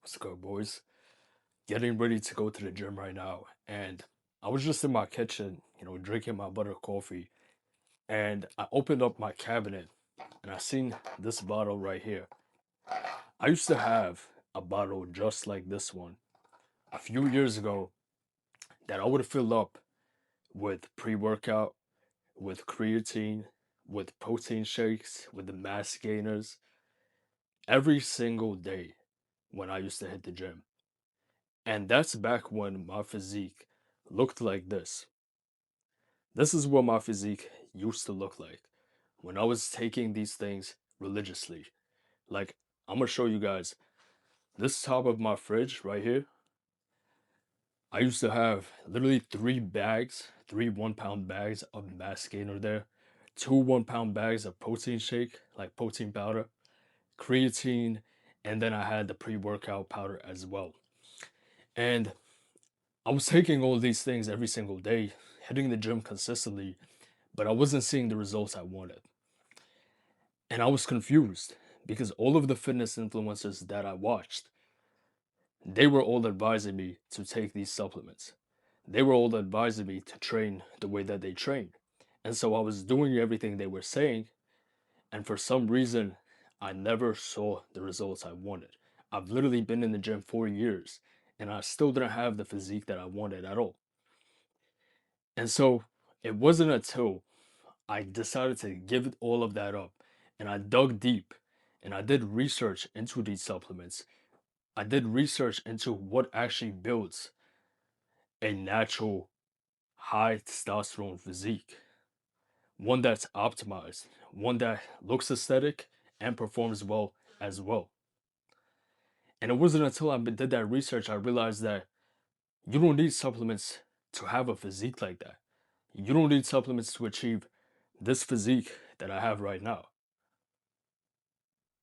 What's good, boys? Getting ready to go to the gym right now. And I was just in my kitchen, drinking my butter coffee. And I opened up my cabinet and I seen this bottle right here. I used to have a bottle just like this one a few years ago that I would fill up with pre workout, with creatine, with protein shakes, with the mass gainers every single day when I used to hit the gym. And that's back when my physique looked like this. This is what my physique used to look like when I was taking these things religiously. Like, I'm gonna show you guys this top of my fridge right here. I used to have literally three bags, three 1 pound bags of mass gainer there, two 1 pound bags of protein shake, like protein powder, creatine, and then I had the pre workout powder as well. And I was taking all these things every single day, hitting the gym consistently, but I wasn't seeing the results I wanted. And I was confused because all of the fitness influencers that I watched, they were all advising me to take these supplements. They were all advising me to train the way that they train. And so I was doing everything they were saying, and for some reason, I never saw the results I wanted. I've literally been in the gym 4 years, and I still didn't have the physique that I wanted at all. And so it wasn't until I decided to give all of that up and I dug deep and I did research into these supplements. I did research into what actually builds a natural high testosterone physique, one that's optimized, one that looks aesthetic and performs well as well. And it wasn't until I did that research I realized that you don't need supplements to have a physique like that. You don't need supplements to achieve this physique that I have right now.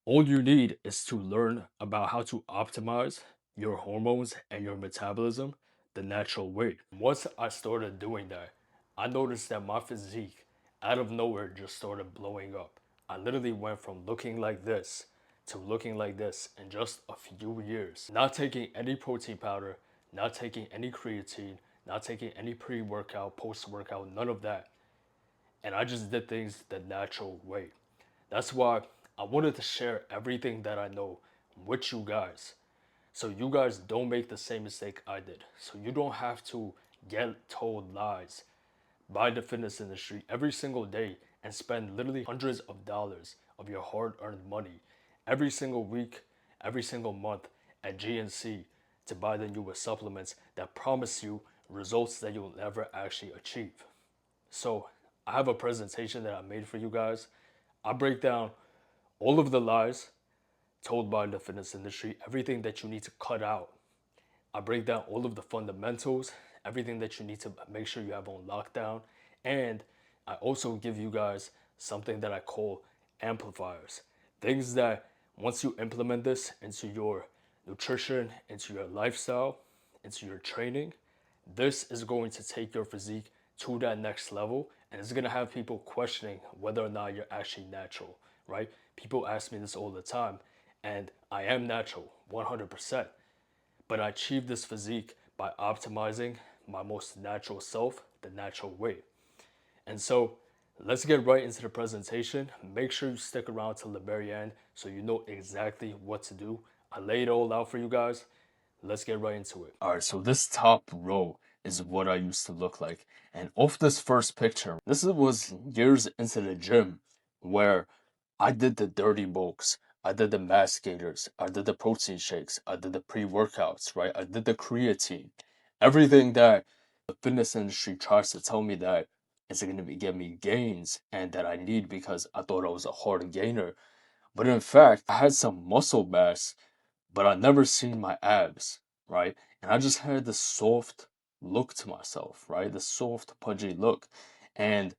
All you need is to learn about how to optimize your hormones and your metabolism the natural way. Once I started doing that, I noticed that my physique out of nowhere just started blowing up. I literally went from looking like this to looking like this in just a few years. Not taking any protein powder, not taking any creatine, not taking any pre workout, post workout, none of that. And I just did things the natural way. That's why I wanted to share everything that I know with you guys. So you guys don't make the same mistake I did. So you don't have to get told lies by the fitness industry every single day and spend literally hundreds of dollars of your hard-earned money every single week, every single month at GNC to buy the newest supplements that promise you results that you'll never actually achieve. So I have a presentation that I made for you guys. I break down all of the lies told by the fitness industry, everything that you need to cut out. I break down all of the fundamentals, everything that you need to make sure you have on lockdown. And I also give you guys something that I call amplifiers. Things that once you implement this into your nutrition, into your lifestyle, into your training, this is going to take your physique to that next level, and it's going to have people questioning whether or not you're actually natural, right? People ask me this all the time, and I am natural 100%, but I achieved this physique by optimizing my most natural self the natural way. And so let's get right into the presentation. Make sure you stick around till the very end so you know exactly what to do. I laid it all out for you guys. Let's get right into it. All right, so this top row is what I used to look like. And off this first picture, was years into the gym where I did the dirty bulks. I did the mass gainers. I did the protein shakes. I did the pre-workouts, right? I did the creatine. Everything that the fitness industry tries to tell me that it's going to be give me gains and that I need because I thought I was a hard gainer. But in fact, I had some muscle mass, but I never seen my abs, right? And I just had this soft look to myself, right? The soft, pudgy look. And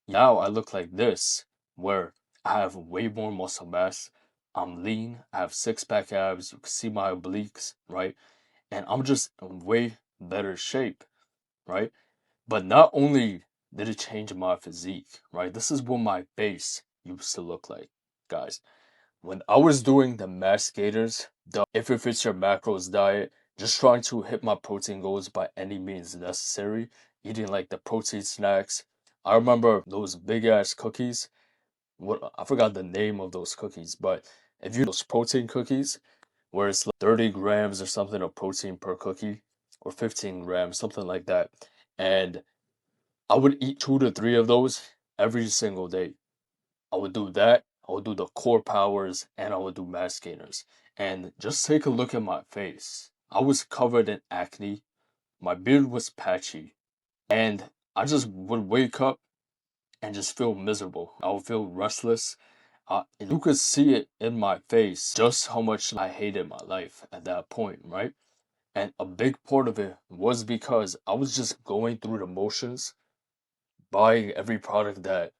now I look like this, where I have way more muscle mass. I'm lean. I have six-pack abs. You can see my obliques, right? And I'm just in way better shape, right? But not only did it change my physique, right? This is what my face used to look like, guys. When I was doing the mass gators, the if it fits your macros diet, just trying to hit my protein goals by any means necessary, eating like the protein snacks. I remember those big ass cookies. What I forgot the name of those cookies, but if you those protein cookies where it's like 30 grams or something of protein per cookie, or 15 grams, something like that. And I would eat 2 to 3 of those every single day. I would do that. I would do the core powers and I would do mass gainers. And just take a look at my face. I was covered in acne. My beard was patchy. And I just would wake up and just feel miserable. I would feel restless. You could see it in my face just how much I hated my life at that point, right? And a big part of it was because I was just going through the motions, buying every product that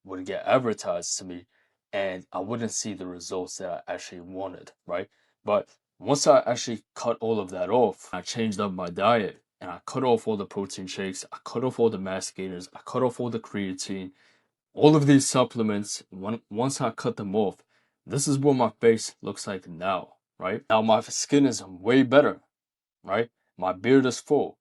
would get advertised to me, and I wouldn't see the results that I actually wanted, right? But once I actually cut all of that off, I changed up my diet and I cut off all the protein shakes, I cut off all the mass gainers, I cut off all the creatine, all of these supplements. Once I cut them off, this is what my face looks like now, right? Now my skin is way better, right? My beard is full.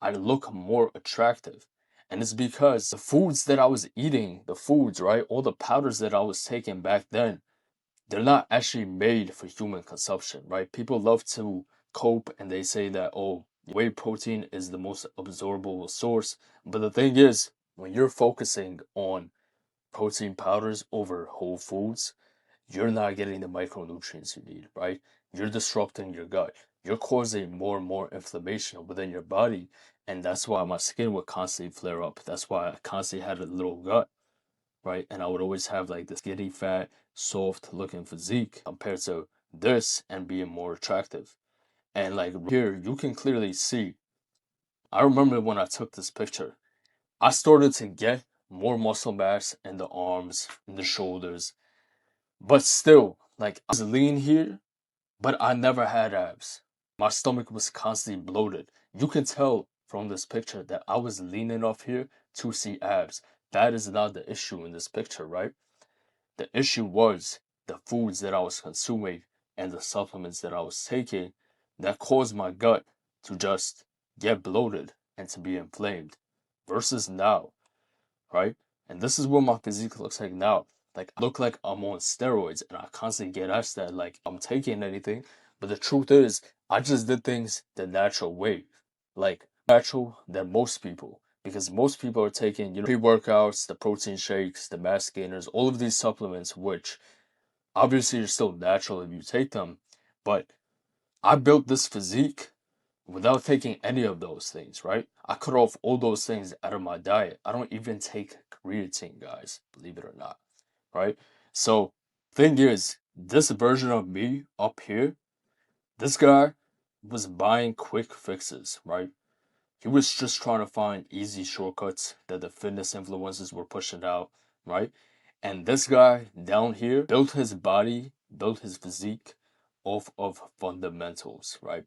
I look more attractive. And it's because the foods that I was eating, the foods, right? All the powders that I was taking back then, they're not actually made for human consumption, right? People love to cope and they say that, oh, whey protein is the most absorbable source. But the thing is, when you're focusing on protein powders over whole foods, you're not getting the micronutrients you need, right? You're disrupting your gut. You're causing more and more inflammation within your body. And that's why my skin would constantly flare up. That's why I constantly had a little gut, right? And I would always have like this skinny, fat, soft looking physique compared to this and being more attractive. And like here, you can clearly see. I remember when I took this picture, I started to get more muscle mass in the arms, in the shoulders, but still, like I was lean here, but I never had abs. My stomach was constantly bloated. You can tell from this picture that I was lean enough here to see abs. That is not the issue in this picture, right? The issue was the foods that I was consuming and the supplements that I was taking that caused my gut to just get bloated and to be inflamed. Versus now, right? And this is what my physique looks like now. Like I look like I'm on steroids and I constantly get asked that like I'm taking anything. But the truth is I just did things the natural way. Like natural than most people. Because most people are taking, pre-workouts, the protein shakes, the mass gainers, all of these supplements, which obviously are still natural if you take them. But I built this physique without taking any of those things, right? I cut off all those things out of my diet. I don't even take creatine, guys, believe it or not, right? So, thing is, this version of me up here, this guy was buying quick fixes, right? He was just trying to find easy shortcuts that the fitness influencers were pushing out, right? And this guy down here built his body, built his physique off of fundamentals, right?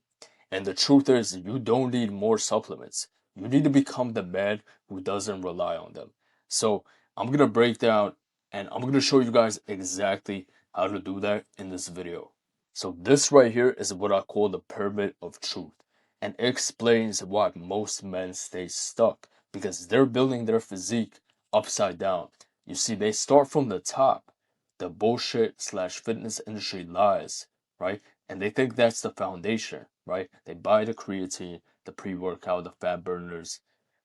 And the truth is, you don't need more supplements. You need to become the man who doesn't rely on them. So I'm going to break down and I'm going to show you guys exactly how to do that in this video. So this right here is what I call the pyramid of truth. And it explains why most men stay stuck because they're building their physique upside down. You see, they start from the top, the bullshit slash fitness industry lies, right? And they think that's the foundation, right? They buy the creatine, the pre-workout, the fat burners.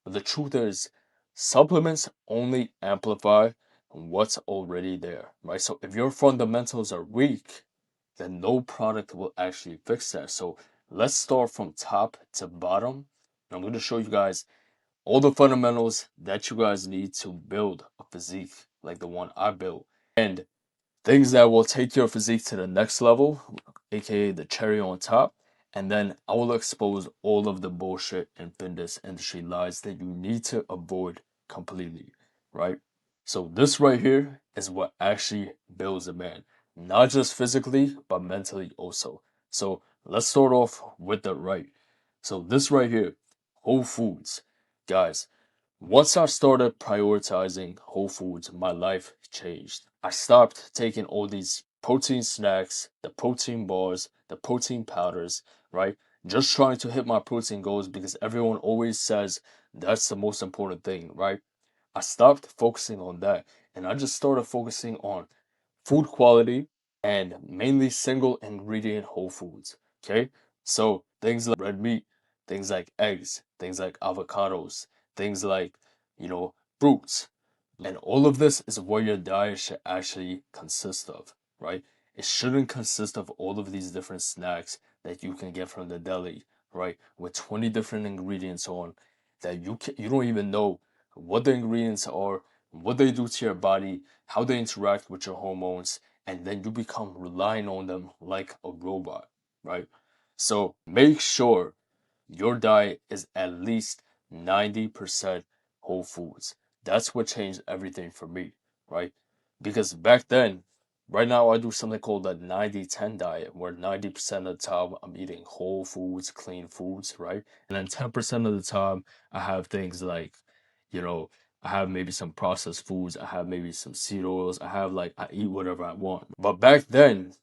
But the truth is, supplements only amplify what's already there, right? So if your fundamentals are weak, then no product will actually fix that. So let's start from top to bottom. I'm going to show you guys all the fundamentals that you guys need to build a physique like the one I built. And things that will take your physique to the next level, aka the cherry on top. And then I will expose all of the bullshit and fitness industry lies that you need to avoid completely, right? So this right here is what actually builds a man, not just physically, but mentally also. So let's start off with the right. So this right here, whole foods. Guys, once I started prioritizing whole foods, my life changed. I stopped taking all these protein snacks, the protein bars, the protein powders, right? Just trying to hit my protein goals because everyone always says that's the most important thing, right? I stopped focusing on that and I just started focusing on food quality and mainly single ingredient whole foods. Okay. So things like red meat, things like eggs, things like avocados, things like, fruits. And all of this is what your diet should actually consist of, right? It shouldn't consist of all of these different snacks that you can get from the deli, right? With 20 different ingredients on that you don't even know what the ingredients are, what they do to your body, how they interact with your hormones, and then you become relying on them like a robot, right? So make sure your diet is at least 90% whole foods. That's what changed everything for me, right? Because back then, right now, I do something called the 90-10 diet, where 90% of the time I'm eating whole foods, clean foods, right? And then 10% of the time, I have things like, you know, I have maybe some processed foods, I have maybe some seed oils, I eat whatever I want. But back then,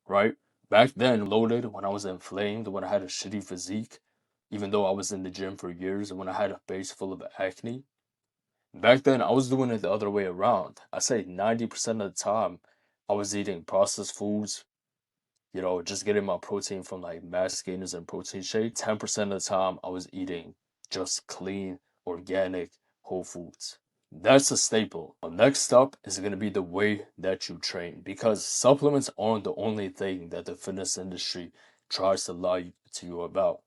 right? Back then, loaded, when I was inflamed, when I had a shitty physique, even though I was in the gym for years, and when I had a face full of acne, back then I was doing it the other way around. I say 90% of the time, I was eating processed foods, just getting my protein from like mass gainers and protein shake. 10% of the time, I was eating just clean, organic, whole foods. That's a staple. Next up is going to be the way that you train because supplements aren't the only thing that the fitness industry tries to lie to you about.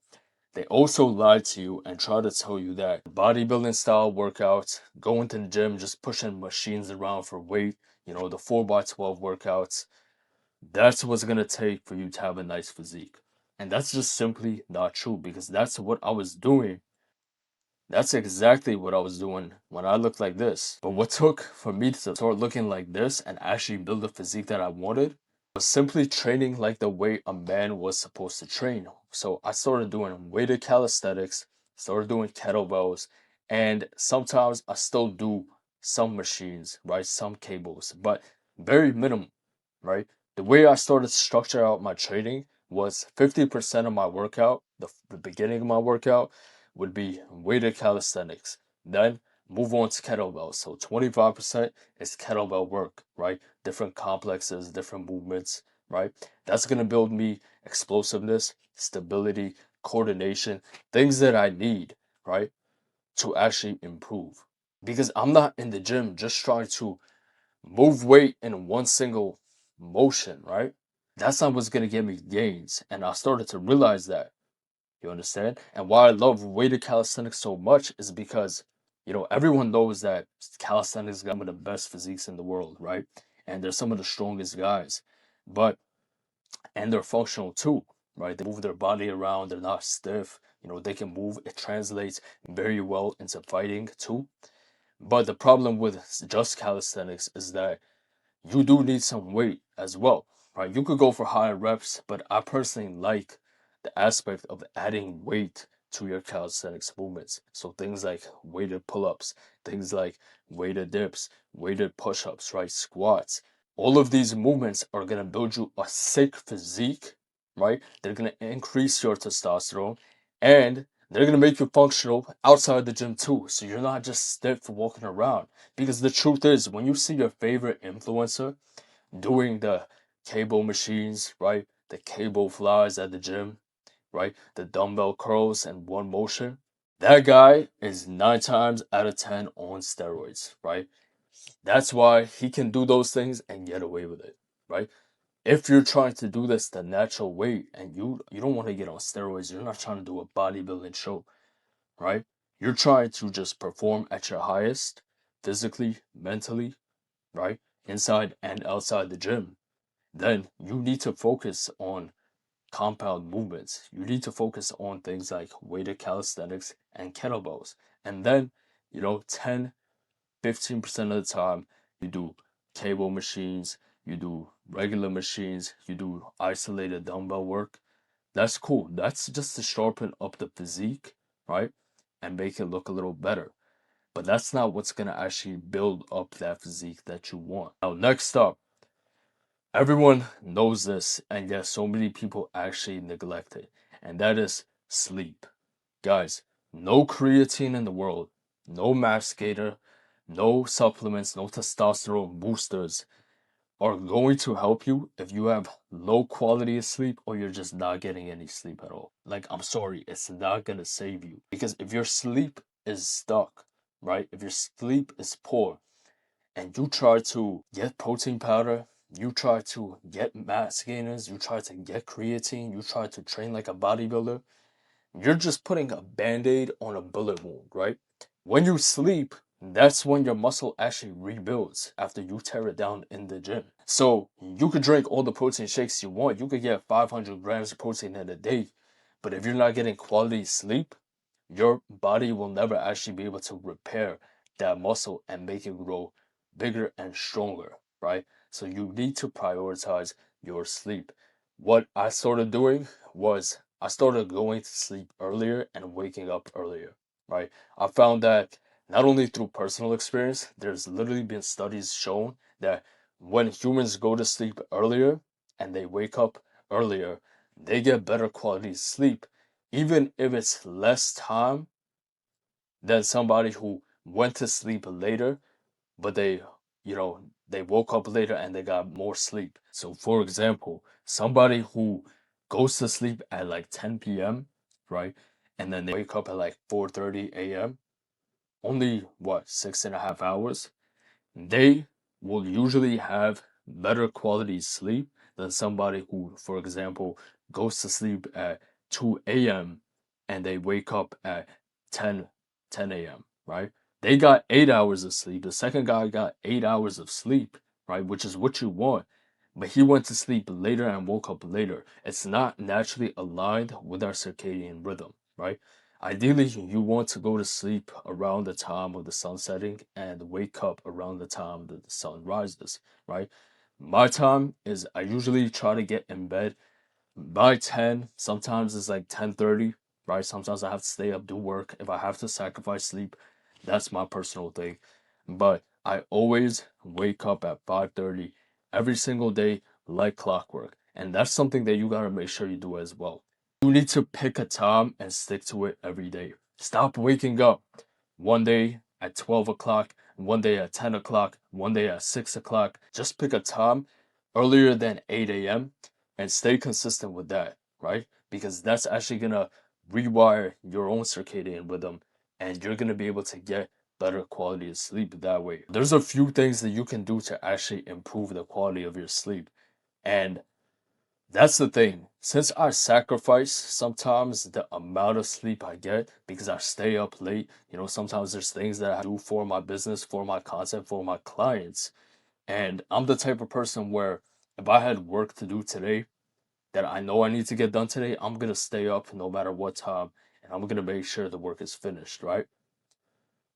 They also lie to you and try to tell you that bodybuilding style workouts, going to the gym, just pushing machines around for weight, the 4x12 workouts, that's what's going to take for you to have a nice physique. And that's just simply not true because that's what I was doing. That's exactly what I was doing when I looked like this. But what took for me to start looking like this and actually build the physique that I wanted was simply training like the way a man was supposed to train. So I started doing weighted calisthenics, started doing kettlebells, and sometimes I still do some machines, right? Some cables, but very minimum, right? The way I started to structure out my training was 50% of my workout, the beginning of my workout, would be weighted calisthenics. Then move on to kettlebells. So 25% is kettlebell work, right? Different complexes, different movements, right? That's going to build me explosiveness, stability, coordination, things that I need, right? To actually improve. Because I'm not in the gym just trying to move weight in one single motion, right? That's not what's going to get me gains. And I started to realize that. You understand? And why I love weighted calisthenics so much is because, everyone knows that calisthenics got some of the best physiques in the world, right? And they're some of the strongest guys. But, and they're functional too, right? They move their body around, they're not stiff, they can move. It translates very well into fighting too. But the problem with just calisthenics is that you do need some weight as well, right? You could go for higher reps, but I personally like the aspect of adding weight to your calisthenics movements. So things like weighted pull-ups, things like weighted dips, weighted push-ups, right? Squats. All of these movements are going to build you a sick physique, right? They're going to increase your testosterone and they're going to make you functional outside the gym too. So you're not just stiff walking around. Because the truth is, when you see your favorite influencer doing the cable machines, right? The cable flies at the gym, right? The dumbbell curls in one motion. That guy is 9 times out of 10 on steroids, right? That's why he can do those things and get away with it, right? If you're trying to do this the natural way and you don't want to get on steroids, you're not trying to do a bodybuilding show, right? You're trying to just perform at your highest, physically, mentally, right? Inside and outside the gym. Then you need to focus on compound movements. You need to focus on things like weighted calisthenics and kettlebells. And then, 10, 15% of the time, you do cable machines, you do regular machines, you do isolated dumbbell work. That's cool. That's just to sharpen up the physique, right? And make it look a little better. But that's not what's going to actually build up that physique that you want. Now, next up, Everyone knows this, and yet so many people actually neglect it, and that is sleep. Guys, no creatine in the world, no masticator, no supplements, no testosterone boosters are going to help you if you have low quality of sleep or you're just not getting any sleep at all. Like, I'm sorry, it's not gonna save you. Because if your sleep is stuck, right? If your sleep is poor and you try to get protein powder, you try to get mass gainers, you try to get creatine, you try to train like a bodybuilder, you're just putting a band-aid on a bullet wound, right? When you sleep, that's when your muscle actually rebuilds after you tear it down in the gym. So you could drink all the protein shakes you want. You could get 500 grams of protein in a day. But if you're not getting quality sleep, your body will never actually be able to repair that muscle and make it grow bigger and stronger, right? So you need to prioritize your sleep. What I started doing was I started going to sleep earlier and waking up earlier, right? I found that not only through personal experience, there's literally been studies shown that when humans go to sleep earlier and they wake up earlier, they get better quality sleep, even if it's less time than somebody who went to sleep later, but they woke up later and they got more sleep. So, for example, somebody who goes to sleep at like 10 p.m., right? And then they wake up at like 4:30 a.m., only what, 6.5 hours? They will usually have better quality sleep than somebody who, for example, goes to sleep at 2 a.m. and they wake up at 10 a.m., right? They got 8 hours of sleep. The second guy got 8 hours of sleep, right? Which is what you want. But he went to sleep later and woke up later. It's not naturally aligned with our circadian rhythm, right? Ideally, you want to go to sleep around the time of the sun setting and wake up around the time that the sun rises, right? My time is I usually try to get in bed by 10. Sometimes it's like 10:30, right? Sometimes I have to stay up, do work. If I have to sacrifice sleep, that's my personal thing. But I always wake up at 5:30 every single day like clockwork. And that's something that you gotta make sure you do as well. You need to pick a time and stick to it every day. Stop waking up one day at 12 o'clock, one day at 10 o'clock, one day at 6 o'clock. Just pick a time earlier than 8 a.m. and stay consistent with that, right? Because that's actually gonna rewire your own circadian rhythm and you're gonna be able to get better quality of sleep that way. There's a few things that you can do to actually improve the quality of your sleep. And that's the thing. Since I sacrifice sometimes the amount of sleep I get because I stay up late, sometimes there's things that I do for my business, for my content, for my clients. And I'm the type of person where if I had work to do today that I know I need to get done today, I'm going to stay up no matter what time and I'm going to make sure the work is finished, right?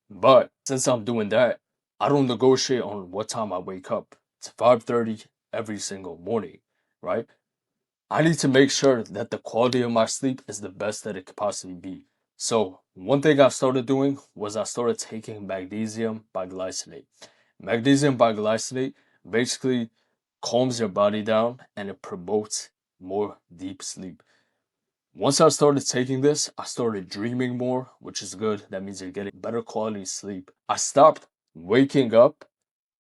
But since I'm doing that, I don't negotiate on what time I wake up. It's 5:30 every single morning, right? I need to make sure that the quality of my sleep is the best that it could possibly be. So, one thing I started doing was I started taking magnesium biglycinate. Magnesium biglycinate basically calms your body down and it promotes more deep sleep. Once I started taking this, I started dreaming more, which is good. That means you're getting better quality sleep. I stopped waking up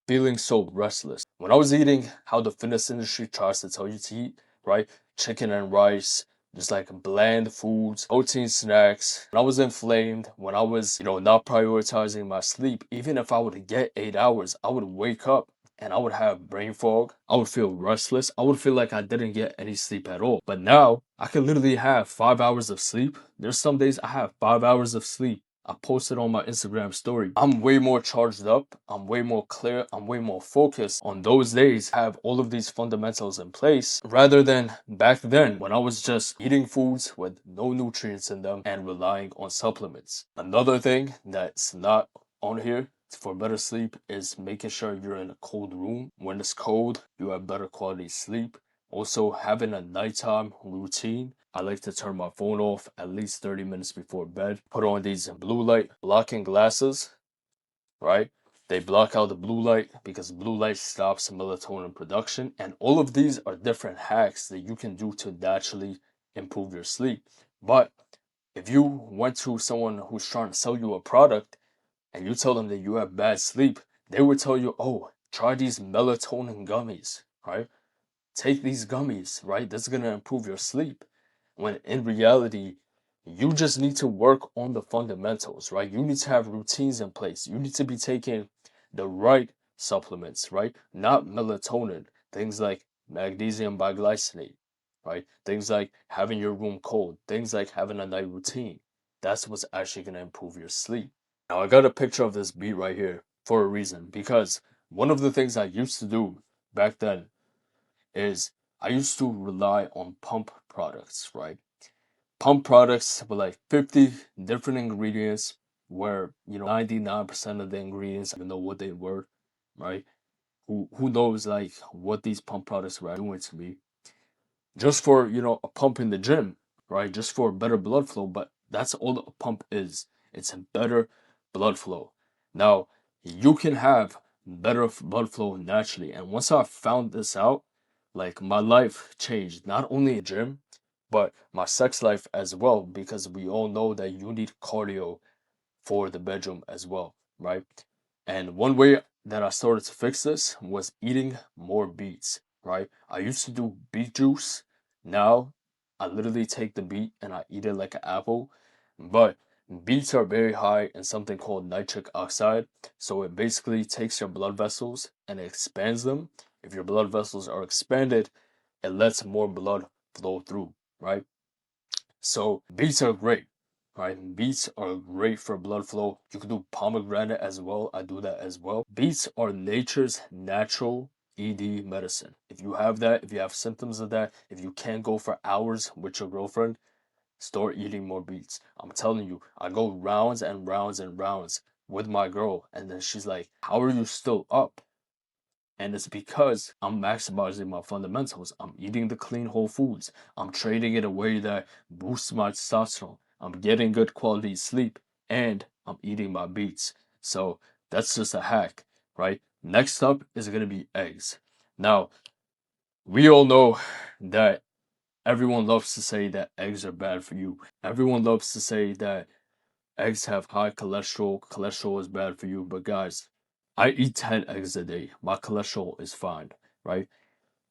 feeling so restless. When I was eating how the fitness industry tries to tell you to eat, right? Chicken and rice, just like bland foods, protein snacks. When I was inflamed, when I was, not prioritizing my sleep, even if I would get 8 hours, I would wake up and I would have brain fog. I would feel restless. I would feel like I didn't get any sleep at all. But now I can literally have 5 hours of sleep. There's some days I have 5 hours of sleep. I posted on my Instagram story. I'm way more charged up. I'm way more clear. I'm way more focused on those days. I have all of these fundamentals in place rather than back then when I was just eating foods with no nutrients in them and relying on supplements. Another thing that's not on here for better sleep is making sure you're in a cold room. When it's cold, you have better quality sleep. Also, having a nighttime routine. I like to turn my phone off at least 30 minutes before bed. Put on these blue light blocking glasses, right? They block out the blue light because blue light stops melatonin production. And all of these are different hacks that you can do to naturally improve your sleep. But if you went to someone who's trying to sell you a product and you tell them that you have bad sleep, they would tell you, oh, try these melatonin gummies, right? Take these gummies, right? That's going to improve your sleep. When in reality, you just need to work on the fundamentals, right? You need to have routines in place. You need to be taking the right supplements, right? Not melatonin. Things like magnesium biglycinate, right? Things like having your room cold. Things like having a night routine. That's what's actually going to improve your sleep. Now, I got a picture of this beat right here for a reason, because one of the things I used to do back then is I used to rely on pump products, right? Pump products with like 50 different ingredients where, 99% of the ingredients I didn't know what they were, right? Who knows like what these pump products were doing to me just for, a pump in the gym, right? Just for better blood flow, but that's all a pump is. It's a better blood flow. Now, you can have better blood flow naturally. And once I found this out, like my life changed, not only in the gym, but my sex life as well, because we all know that you need cardio for the bedroom as well, right? And one way that I started to fix this was eating more beets, right? I used to do beet juice. Now I literally take the beet and I eat it like an apple. But beets are very high in something called nitric oxide. So it basically takes your blood vessels and it expands them. If your blood vessels are expanded, it lets more blood flow through, right? So beets are great, right? Beets are great for blood flow. You can do pomegranate as well. I do that as well. Beets are nature's natural ED medicine. If you have that, if you have symptoms of that, if you can't go for hours with your girlfriend, start eating more beets. I'm telling you, I go rounds and rounds and rounds with my girl, and then she's like, "How are you still up?" And it's because I'm maximizing my fundamentals. I'm eating the clean whole foods. I'm trading in a way that boosts my testosterone. I'm getting good quality sleep and I'm eating my beets. So that's just a hack, right? Next up is going to be eggs. Now, we all know that everyone loves to say that eggs are bad for you. Everyone loves to say that eggs have high cholesterol. Cholesterol is bad for you. But guys, I eat 10 eggs a day. My cholesterol is fine, right?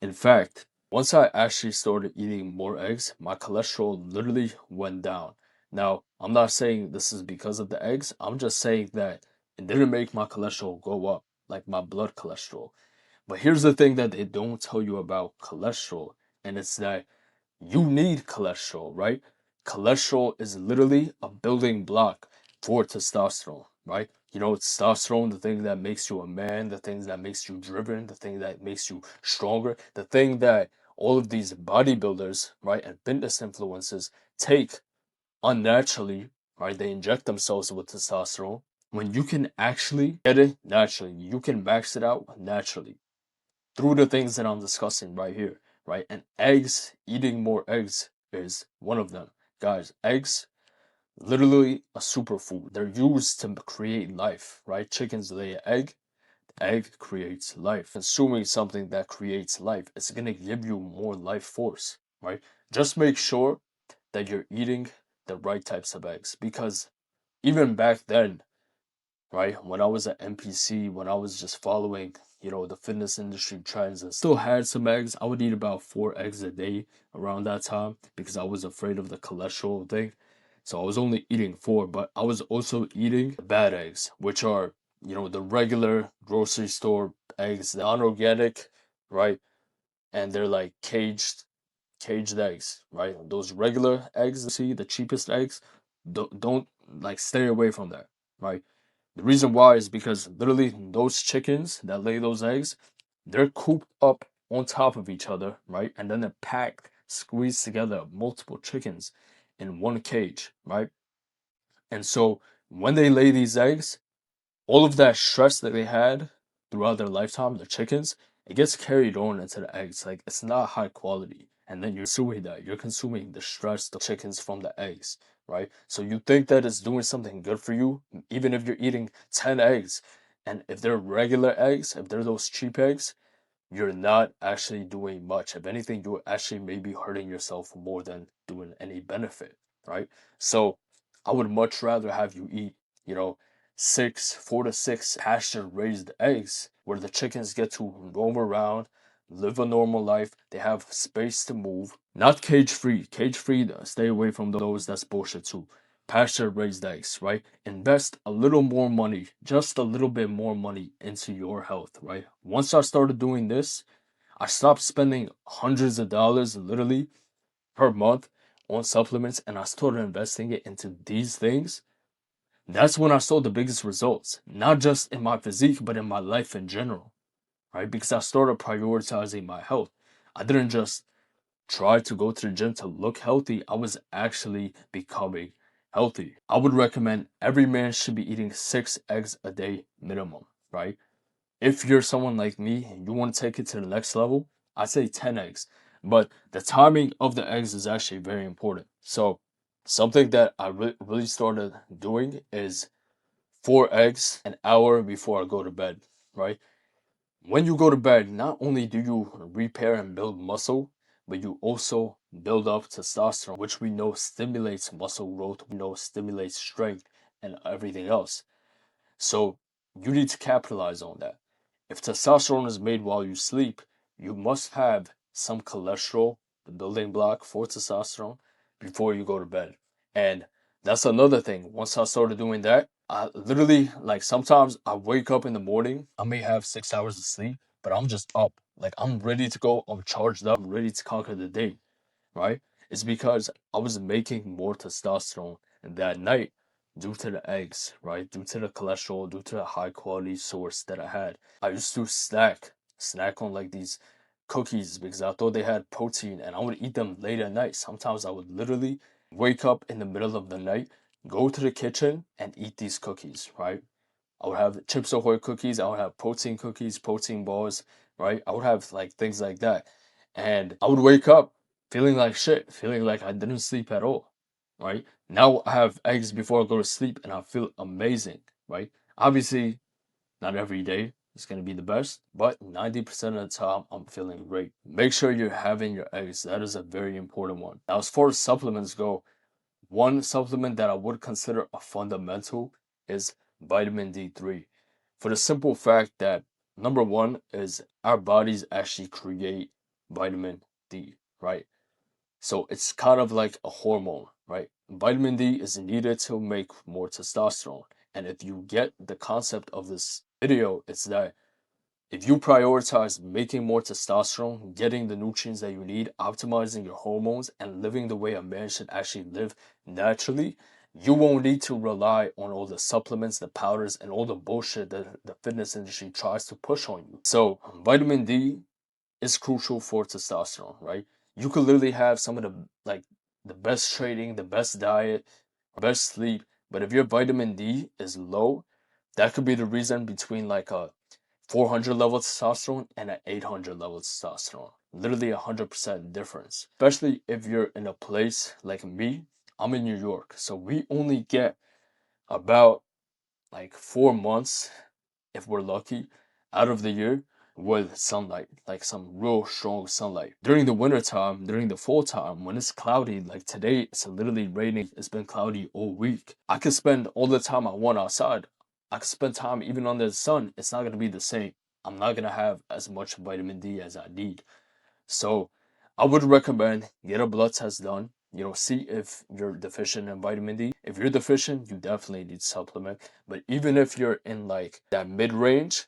In fact, once I actually started eating more eggs, my cholesterol literally went down. Now, I'm not saying this is because of the eggs. I'm just saying that it didn't make my cholesterol go up, like my blood cholesterol. But here's the thing that they don't tell you about cholesterol, and it's that you need cholesterol, right? Cholesterol is literally a building block for testosterone, right? Testosterone, the thing that makes you a man, the thing that makes you driven, the thing that makes you stronger, the thing that all of these bodybuilders, right, and fitness influencers take unnaturally, right? They inject themselves with testosterone. When you can actually get it naturally, you can max it out naturally through the things that I'm discussing right here, right? And eggs, eating more eggs is one of them. Guys, eggs, literally a superfood. They're used to create life, right? Chickens lay an egg, the egg creates life. Consuming something that creates life, it's gonna give you more life force, right? Just make sure that you're eating the right types of eggs, because even back then, right? When I was at NPC, when I was just following, the fitness industry trends and still had some eggs, I would eat about 4 eggs a day around that time because I was afraid of the cholesterol thing. So I was only eating four, but I was also eating bad eggs, which are, the regular grocery store eggs, the non-organic, right? And they're like caged eggs, right? Those regular eggs you see, the cheapest eggs, don't like stay away from that, right? The reason why is because literally those chickens that lay those eggs, they're cooped up on top of each other, right? And then they're packed, squeezed together, multiple chickens in one cage, right? And so when they lay these eggs, all of that stress that they had throughout their lifetime, the chickens, it gets carried on into the eggs. Like it's not high quality. And then you're consuming that. You're consuming the stress, the chickens from the eggs, right? So you think that it's doing something good for you, even if you're eating 10 eggs. And if they're regular eggs, if they're those cheap eggs, you're not actually doing much. If anything, you're actually maybe hurting yourself more than doing any benefit, right? So I would much rather have you eat, you know, 4 to 6 pasture raised eggs where the chickens get to roam around, live a normal life. They have space to move. Not cage free. Cage free, stay away from those. That's bullshit too. Pasture raised eggs, right? Invest a little more money, just a little bit more money into your health, right? Once I started doing this, I stopped spending hundreds of dollars literally per month on supplements and I started investing it into these things. That's when I saw the biggest results, not just in my physique, but in my life in general, right? Because I started prioritizing my health. I didn't just try to go to the gym to look healthy, I was actually becoming healthy. I would recommend every man should be eating 6 eggs a day minimum, right? If you're someone like me and you want to take it to the next level, I say 10 eggs. But the timing of the eggs is actually very important. So, something that I really started doing is 4 eggs an hour before I go to bed, right? When you go to bed, not only do you repair and build muscle, but you also build up testosterone, which we know stimulates muscle growth, we know stimulates strength and everything else. So you need to capitalize on that. If testosterone is made while you sleep, you must have some cholesterol, the building block for testosterone, before you go to bed. And that's another thing. Once I started doing that, I literally, like, sometimes I wake up in the morning, I may have 6 hours of sleep, but I'm just up. Like, I'm ready to go, I'm charged up, I'm ready to conquer the day, right? It's because I was making more testosterone that night due to the eggs, right? Due to the cholesterol, due to the high quality source that I had. I used to snack on like these cookies because I thought they had protein and I would eat them late at night. Sometimes I would literally wake up in the middle of the night, go to the kitchen and eat these cookies, right? I would have Chips Ahoy cookies, I would have protein cookies, protein bars, right? I would have like things like that. And I would wake up feeling like shit, feeling like I didn't sleep at all, right? Now I have eggs before I go to sleep and I feel amazing, right? Obviously, not every day is going to be the best, but 90% of the time I'm feeling great. Make sure you're having your eggs. That is a very important one. Now, as far as supplements go, one supplement that I would consider a fundamental is vitamin D3. For the simple fact that number one is our bodies actually create vitamin D, right? So it's kind of like a hormone, right? Vitamin D is needed to make more testosterone. And if you get the concept of this video, it's that if you prioritize making more testosterone, getting the nutrients that you need, optimizing your hormones, and living the way a man should actually live naturally, you won't need to rely on all the supplements, the powders, and all the bullshit that the fitness industry tries to push on you. So, vitamin D is crucial for testosterone, right? You could literally have some of the best training, the best diet, best sleep, but if your vitamin D is low, that could be the reason between like a 400 level testosterone and an 800 level testosterone. Literally 100% difference. Especially if you're in a place like me, I'm in New York. So we only get about like 4 months, if we're lucky, out of the year with sunlight, like some real strong sunlight. During the winter time, during the fall time, when it's cloudy, like today, it's literally raining. It's been cloudy all week. I could spend all the time I want outside. I could spend time even under the sun. It's not going to be the same. I'm not going to have as much vitamin D as I need. So I would recommend get a blood test done. You know, see if you're deficient in vitamin D. If you're deficient, you definitely need supplement. But even if you're in like that mid range,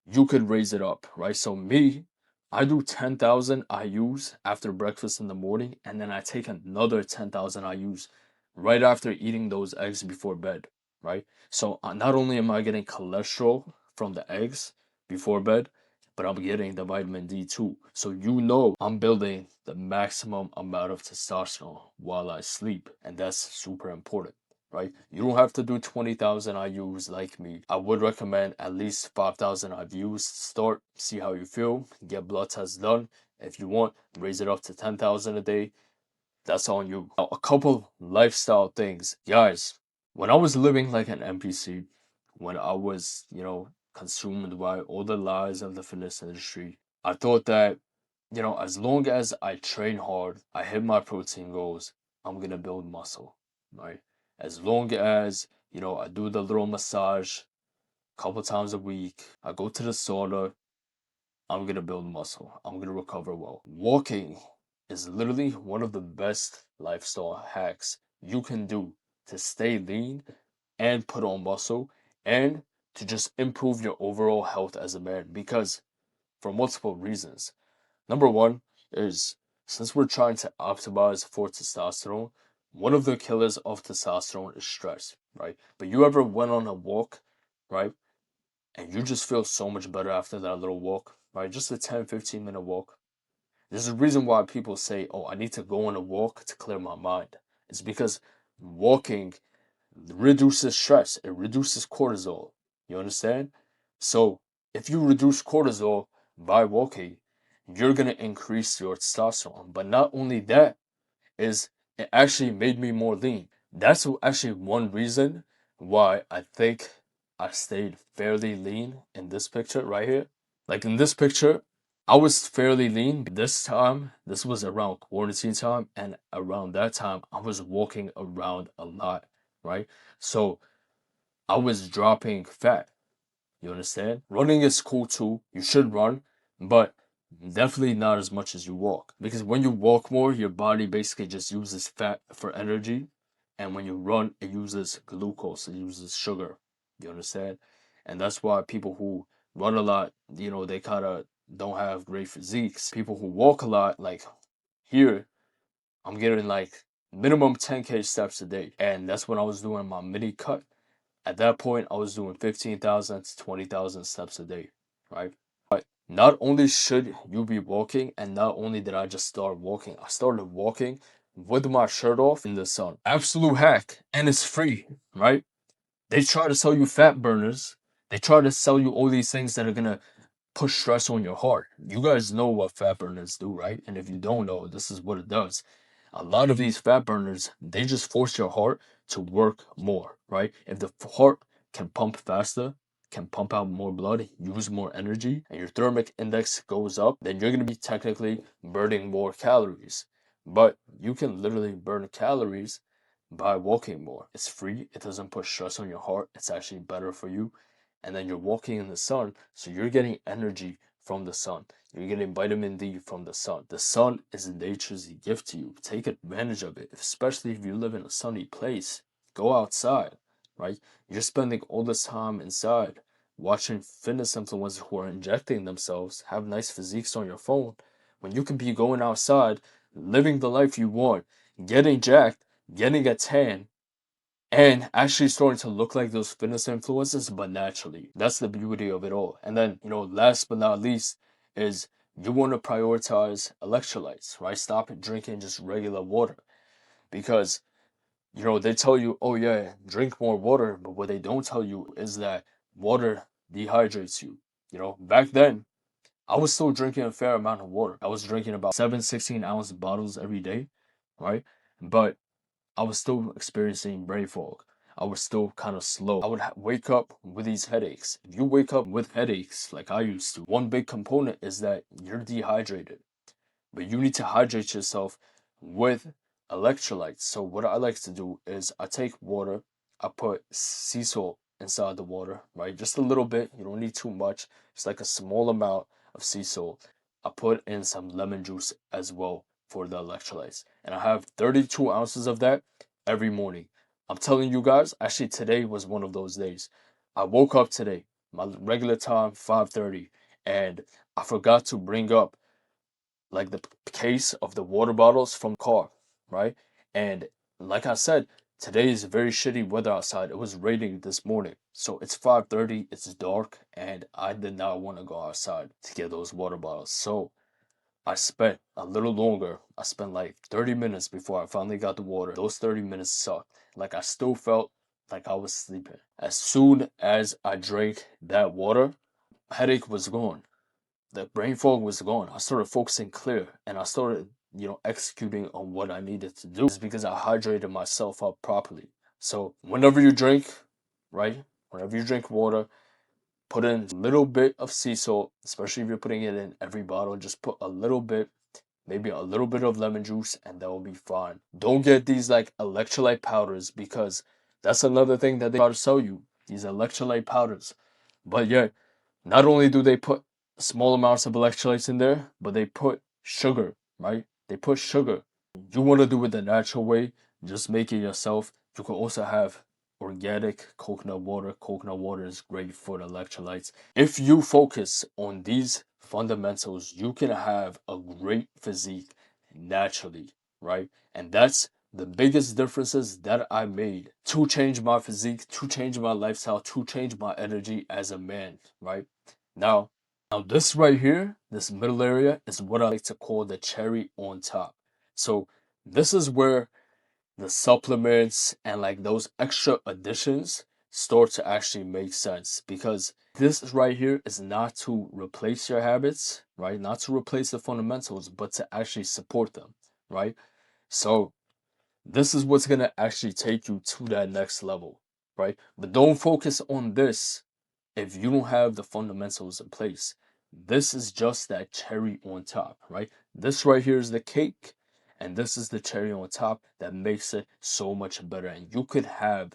you could raise it up, right? So me, I do 10,000 IUs after breakfast in the morning, and then I take another 10,000 IUs right after eating those eggs before bed, right? So not only am I getting cholesterol from the eggs before bed, but I'm getting the vitamin D too. So you know I'm building the maximum amount of testosterone while I sleep, and that's super important, right? You don't have to do 20,000 IUs like me. I would recommend at least 5,000 IUs to start, see how you feel, get blood tests done. If you want, raise it up to 10,000 a day. That's on you. Now, a couple lifestyle things. Guys, when I was living like an NPC, when I was, consumed by all the lies of the fitness industry. I thought that, as long as I train hard, I hit my protein goals, I'm gonna build muscle, right? As long as, I do the little massage a couple times a week, I go to the sauna, I'm gonna build muscle. I'm gonna recover well. Walking is literally one of the best lifestyle hacks you can do to stay lean and put on muscle and to just improve your overall health as a man because for multiple reasons. Number one is since we're trying to optimize for testosterone, one of the killers of testosterone is stress, right? But you ever went on a walk, right? And you just feel so much better after that little walk, right? Just a 10-15 minute walk. There's a reason why people say, oh, I need to go on a walk to clear my mind. It's because walking reduces stress, it reduces cortisol. You understand? So if you reduce cortisol by walking, you're going to increase your testosterone. But not only that, is it actually made me more lean. That's actually one reason why I think I stayed fairly lean in this picture right here. Like in this picture, I was fairly lean. This time, this was around quarantine time, and around that time, I was walking around a lot, right? So I was dropping fat. You understand? Running is cool too. You should run, but definitely not as much as you walk. Because when you walk more, your body basically just uses fat for energy. And when you run, it uses glucose, it uses sugar. You understand? And that's why people who run a lot, they kind of don't have great physiques. People who walk a lot, like here, I'm getting like minimum 10K steps a day. And that's when I was doing my mini cut. At that point, I was doing 15,000 to 20,000 steps a day, right? But not only should you be walking, and not only did I just start walking, I started walking with my shirt off in the sun. Absolute hack, and it's free, right? They try to sell you fat burners. They try to sell you all these things that are gonna push stress on your heart. You guys know what fat burners do, right? And if you don't know, this is what it does. A lot of these fat burners, they just force your heart to work more, right? If the heart can pump faster, can pump out more blood, use more energy, and your thermic index goes up, then you're gonna be technically burning more calories. But you can literally burn calories by walking more. It's free, it doesn't put stress on your heart, it's actually better for you. And then you're walking in the sun, so you're getting energy from the sun. You're getting vitamin D from the sun. The sun is nature's gift to you. Take advantage of it, especially if you live in a sunny place. Go outside, right? You're spending all this time inside watching fitness influencers who are injecting themselves, have nice physiques on your phone, when you can be going outside, living the life you want, getting jacked, getting a tan, and actually starting to look like those fitness influencers, but naturally. That's the beauty of it all. And then, last but not least, is you want to prioritize electrolytes, right? Stop drinking just regular water. Because, they tell you, oh yeah, drink more water, but what they don't tell you is that water dehydrates you. Back then, I was still drinking a fair amount of water. I was drinking about 7 16-ounce bottles every day, right? But I was still experiencing brain fog. I was still kind of slow. I would wake up with these headaches. If you wake up with headaches like I used to, one big component is that you're dehydrated. But you need to hydrate yourself with electrolytes. So what I like to do is I take water, I put sea salt inside the water, right? Just a little bit. You don't need too much. It's like a small amount of sea salt. I put in some lemon juice as well for the electrolytes. And I have 32 ounces of that every morning. I'm telling you guys, actually today was one of those days. I woke up today, my regular time, 5:30, and I forgot to bring up like the case of the water bottles from car, right? And like I said, today is very shitty weather outside. It was raining this morning. So it's 5:30, it's dark, and I did not want to go outside to get those water bottles. So I spent a little longer. I spent like 30 minutes before I finally got the water. Those 30 minutes sucked. Like I still felt like I was sleeping. As soon as I drank that water, headache was gone, the brain fog was gone. I started focusing clear and I started, executing on what I needed to do. It's because I hydrated myself up properly. So whenever you drink, right? Whenever you drink water, put in a little bit of sea salt, especially if you're putting it in every bottle. Just put a little bit, maybe a little bit of lemon juice, and that will be fine. Don't get these like electrolyte powders, because that's another thing that they try to sell you, these electrolyte powders. But yeah, not only do they put small amounts of electrolytes in there, but they put sugar, right? They put sugar. You want to do it the natural way, just make it yourself. You can also have organic coconut water. Coconut water is great for the electrolytes. If you focus on these fundamentals, you can have a great physique naturally, right? And that's the biggest differences that I made to change my physique, to change my lifestyle, to change my energy as a man, right? Now, this right here, this middle area is what I like to call the cherry on top. So this is where the supplements and like those extra additions start to actually make sense, because this right here is not to replace your habits, right? Not to replace the fundamentals, but to actually support them, right? So this is what's going to actually take you to that next level, right? But don't focus on this if you don't have the fundamentals in place. This is just that cherry on top, right? This right here is the cake, and this is the cherry on top that makes it so much better. And you could have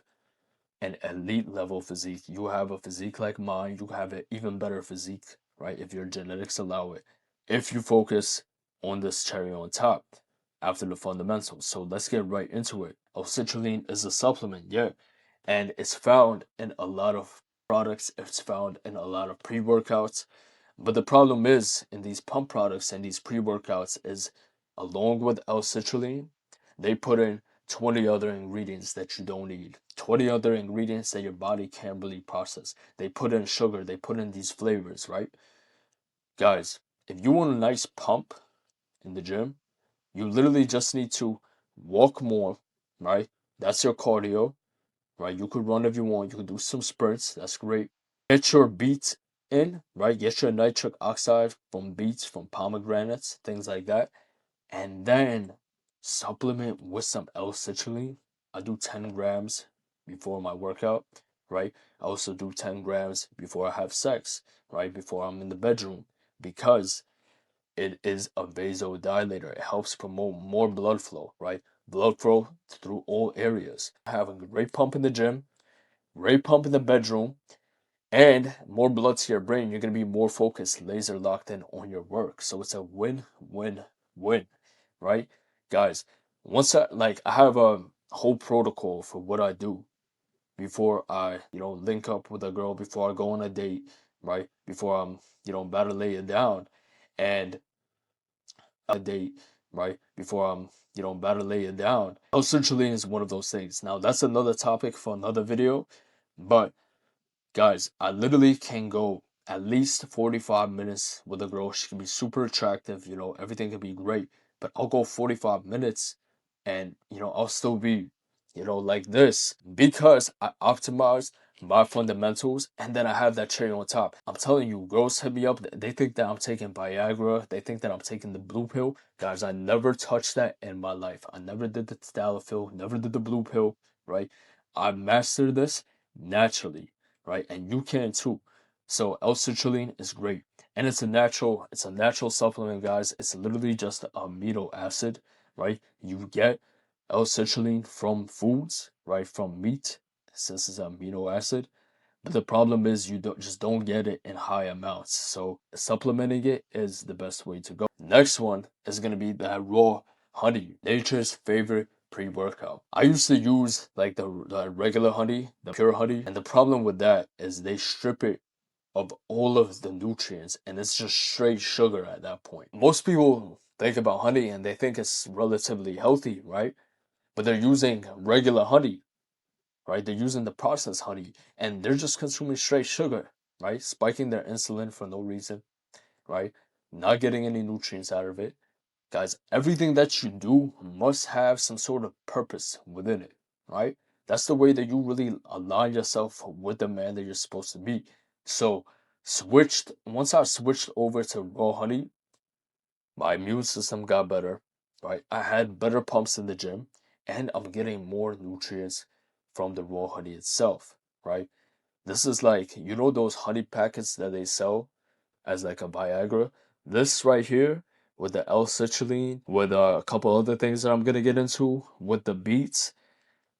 an elite level physique. You have a physique like mine, you have an even better physique, right? If your genetics allow it. If you focus on this cherry on top after the fundamentals. So let's get right into it. L-citrulline is a supplement, yeah. And it's found in a lot of products. It's found in a lot of pre-workouts. But the problem is in these pump products and these pre-workouts is, along with L-citrulline, they put in 20 other ingredients that you don't need. 20 other ingredients that your body can't really process. They put in sugar, they put in these flavors, right? Guys, if you want a nice pump in the gym, you literally just need to walk more, right? That's your cardio, right? You could run if you want, you could do some sprints, that's great. Get your beets in, right? Get your nitric oxide from beets, from pomegranates, things like that. And then supplement with some L-citrulline. I do 10 grams before my workout, right? I also do 10 grams before I have sex, right? Before I'm in the bedroom, because it is a vasodilator. It helps promote more blood flow, right? Blood flow through all areas. Having a great pump in the gym, great pump in the bedroom, and more blood to your brain. You're going to be more focused, laser locked in on your work. So it's a win-win-win, right? Guys, once I have a whole protocol for what I do before I, link up with a girl, before I go on a date, right? Before I'm, about to lay it down. And a date, right? Before I'm, about to lay it down. L-citrulline is one of those things. Now, that's another topic for another video, but guys, I literally can go at least 45 minutes with a girl. She can be super attractive, everything can be great. But I'll go 45 minutes and, I'll still be, like this, because I optimize my fundamentals, and then I have that cherry on top. I'm telling you, girls hit me up. They think that I'm taking Viagra. They think that I'm taking the blue pill. Guys, I never touched that in my life. I never did the Tadalafil, never did the blue pill, right? I mastered this naturally, right? And you can too. So L-citrulline is great, and it's a natural supplement, guys. It's literally just amino acid, right? You get L-citrulline from foods, right? From meat, since it's amino acid. But the problem is you don't get it in high amounts. So supplementing it is the best way to go. Next one is gonna be that raw honey, nature's favorite pre-workout. I used to use like the regular honey, the pure honey, and the problem with that is they strip it of all of the nutrients, and it's just straight sugar at that point. Most people think about honey and they think it's relatively healthy, right? But they're using regular honey, right? They're using the processed honey, and they're just consuming straight sugar, right? Spiking their insulin for no reason, right? Not getting any nutrients out of it. Guys, everything that you do must have some sort of purpose within it, right? That's the way that you really align yourself with the man that you're supposed to be. So, once I switched over to raw honey, my immune system got better, right? I had better pumps in the gym, and I'm getting more nutrients from the raw honey itself, right? This is like, you know those honey packets that they sell as like a Viagra? This right here with the L-citrulline, with a couple other things that I'm gonna get into, with the beets,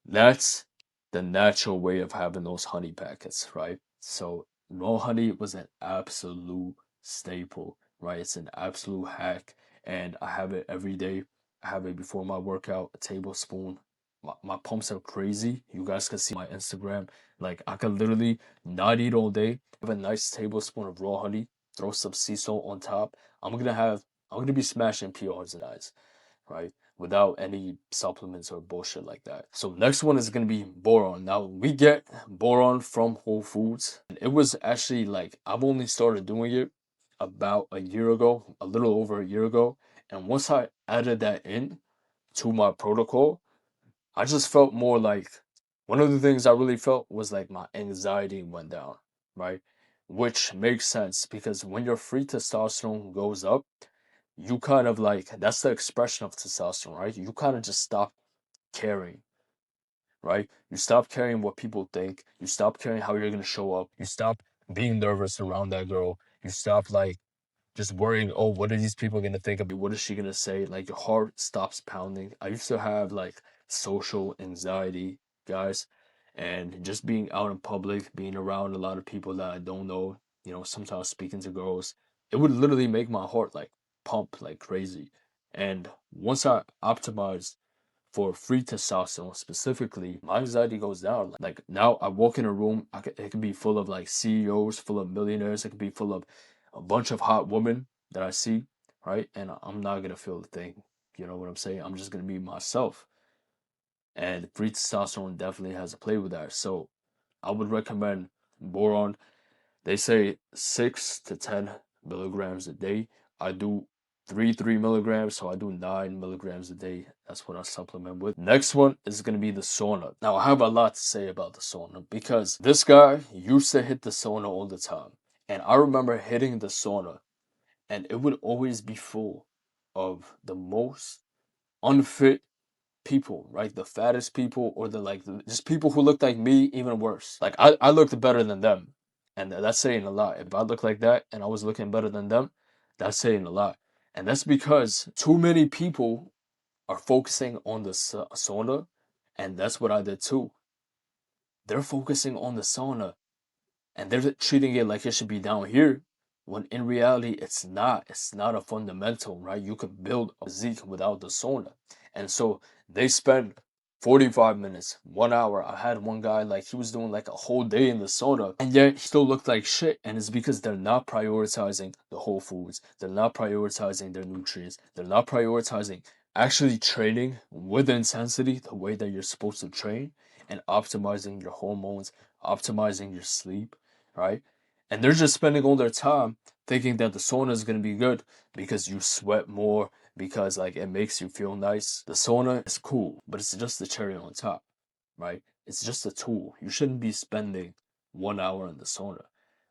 that's the natural way of having those honey packets, right? So raw honey was an absolute staple, right? It's an absolute hack, and I have it every day. I have it before my workout, a tablespoon. My pumps are crazy. You guys can see my Instagram. Like, I could literally not eat all day. Have a nice tablespoon of raw honey, throw some sea salt on top. I'm gonna be smashing PRs and eyes, right? Without any supplements or bullshit like that. So next one is gonna be boron. Now we get boron from Whole Foods. It was actually like, I've only started doing it about a year ago, a little over a year ago. And once I added that in to my protocol, I just felt more like, one of the things I really felt was like my anxiety went down, right? Which makes sense because when your free testosterone goes up, you kind of like, that's the expression of testosterone, right? You kind of just stop caring, right? You stop caring what people think. You stop caring how you're gonna show up. You stop being nervous around that girl. You stop like just worrying, oh, what are these people gonna think of me? What is she gonna say? Like, your heart stops pounding. I used to have like social anxiety, guys, and just being out in public, being around a lot of people that I don't know, sometimes speaking to girls, it would literally make my heart like pump like crazy. And once I optimized for free testosterone specifically, my anxiety goes down. Like, now I walk in a room, it could be full of like CEOs, full of millionaires, it could be full of a bunch of hot women that I see, right? And I'm not gonna feel a thing. You know what I'm saying? I'm just gonna be myself. And free testosterone definitely has a play with that. So I would recommend boron. They say 6 to 10 milligrams a day. I do 3 milligrams, so I do 9 milligrams a day. That's what I supplement with. Next one is gonna be the sauna. Now I have a lot to say about the sauna because this guy used to hit the sauna all the time. And I remember hitting the sauna and it would always be full of the most unfit people, right? The fattest people, or just people who looked like me, even worse. Like, I looked better than them. And that's saying a lot. If I look like that and I was looking better than them, that's saying a lot. And that's because too many people are focusing on the sauna, and that's what I did too. They're focusing on the sauna and they're treating it like it should be down here, when in reality it's not a fundamental, right? You could build a physique without the sauna. And so they spend 45 minutes, 1 hour. I had one guy, like, he was doing like a whole day in the sauna and yet he still looked like shit. And it's because they're not prioritizing the whole foods, they're not prioritizing their nutrients, they're not prioritizing actually training with intensity the way that you're supposed to train, and optimizing your hormones, optimizing your sleep, right? And they're just spending all their time thinking that the sauna is going to be good because you sweat more, because like it makes you feel nice. The sauna is cool, but it's just the cherry on top, right? It's just a tool. You shouldn't be spending 1 hour in the sauna.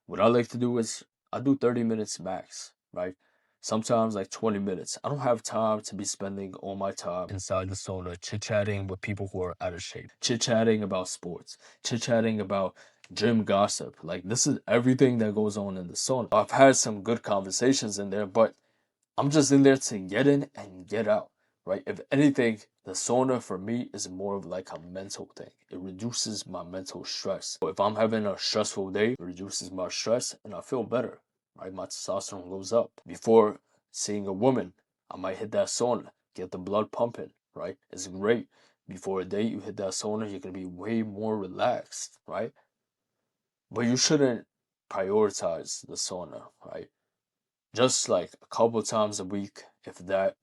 What I like to do is I do 30 minutes max, right? Sometimes like 20 minutes. I don't have time to be spending all my time inside the sauna chit-chatting with people who are out of shape, chit-chatting about sports, chit-chatting about gym gossip. Like, this is everything that goes on in the sauna. I've had some good conversations in there, but I'm just in there to get in and get out, right? If anything, the sauna for me is more of like a mental thing. It reduces my mental stress. So if I'm having a stressful day, it reduces my stress and I feel better, right? My testosterone goes up. Before seeing a woman, I might hit that sauna, get the blood pumping, right? It's great. Before a date, you hit that sauna, you're gonna be way more relaxed, right? But you shouldn't prioritize the sauna, right? Just like a couple times a week, if that.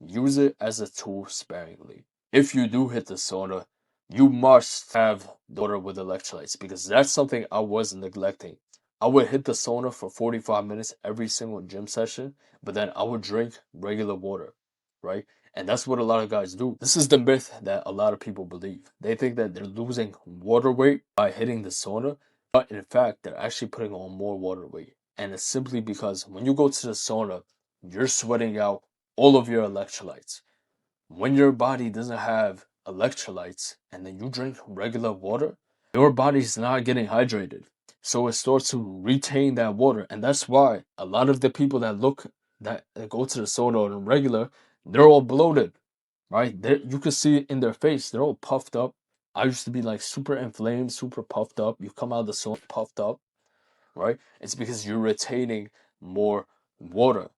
Use it as a tool sparingly. If you do hit the sauna, you must have the water with electrolytes, because that's something I was neglecting. I would hit the sauna for 45 minutes every single gym session, but then I would drink regular water, right? And that's what a lot of guys do. This is the myth that a lot of people believe. They think that they're losing water weight by hitting the sauna, but in fact, they're actually putting on more water weight. And it's simply because when you go to the sauna, you're sweating out all of your electrolytes. When your body doesn't have electrolytes and then you drink regular water, your body's not getting hydrated. So it starts to retain that water. And that's why a lot of the people that go to the sauna on regular, they're all bloated, right? You can see it in their face. They're all puffed up. I used to be like super inflamed, super puffed up. You come out of the sauna puffed up, right? It's because you're retaining more water.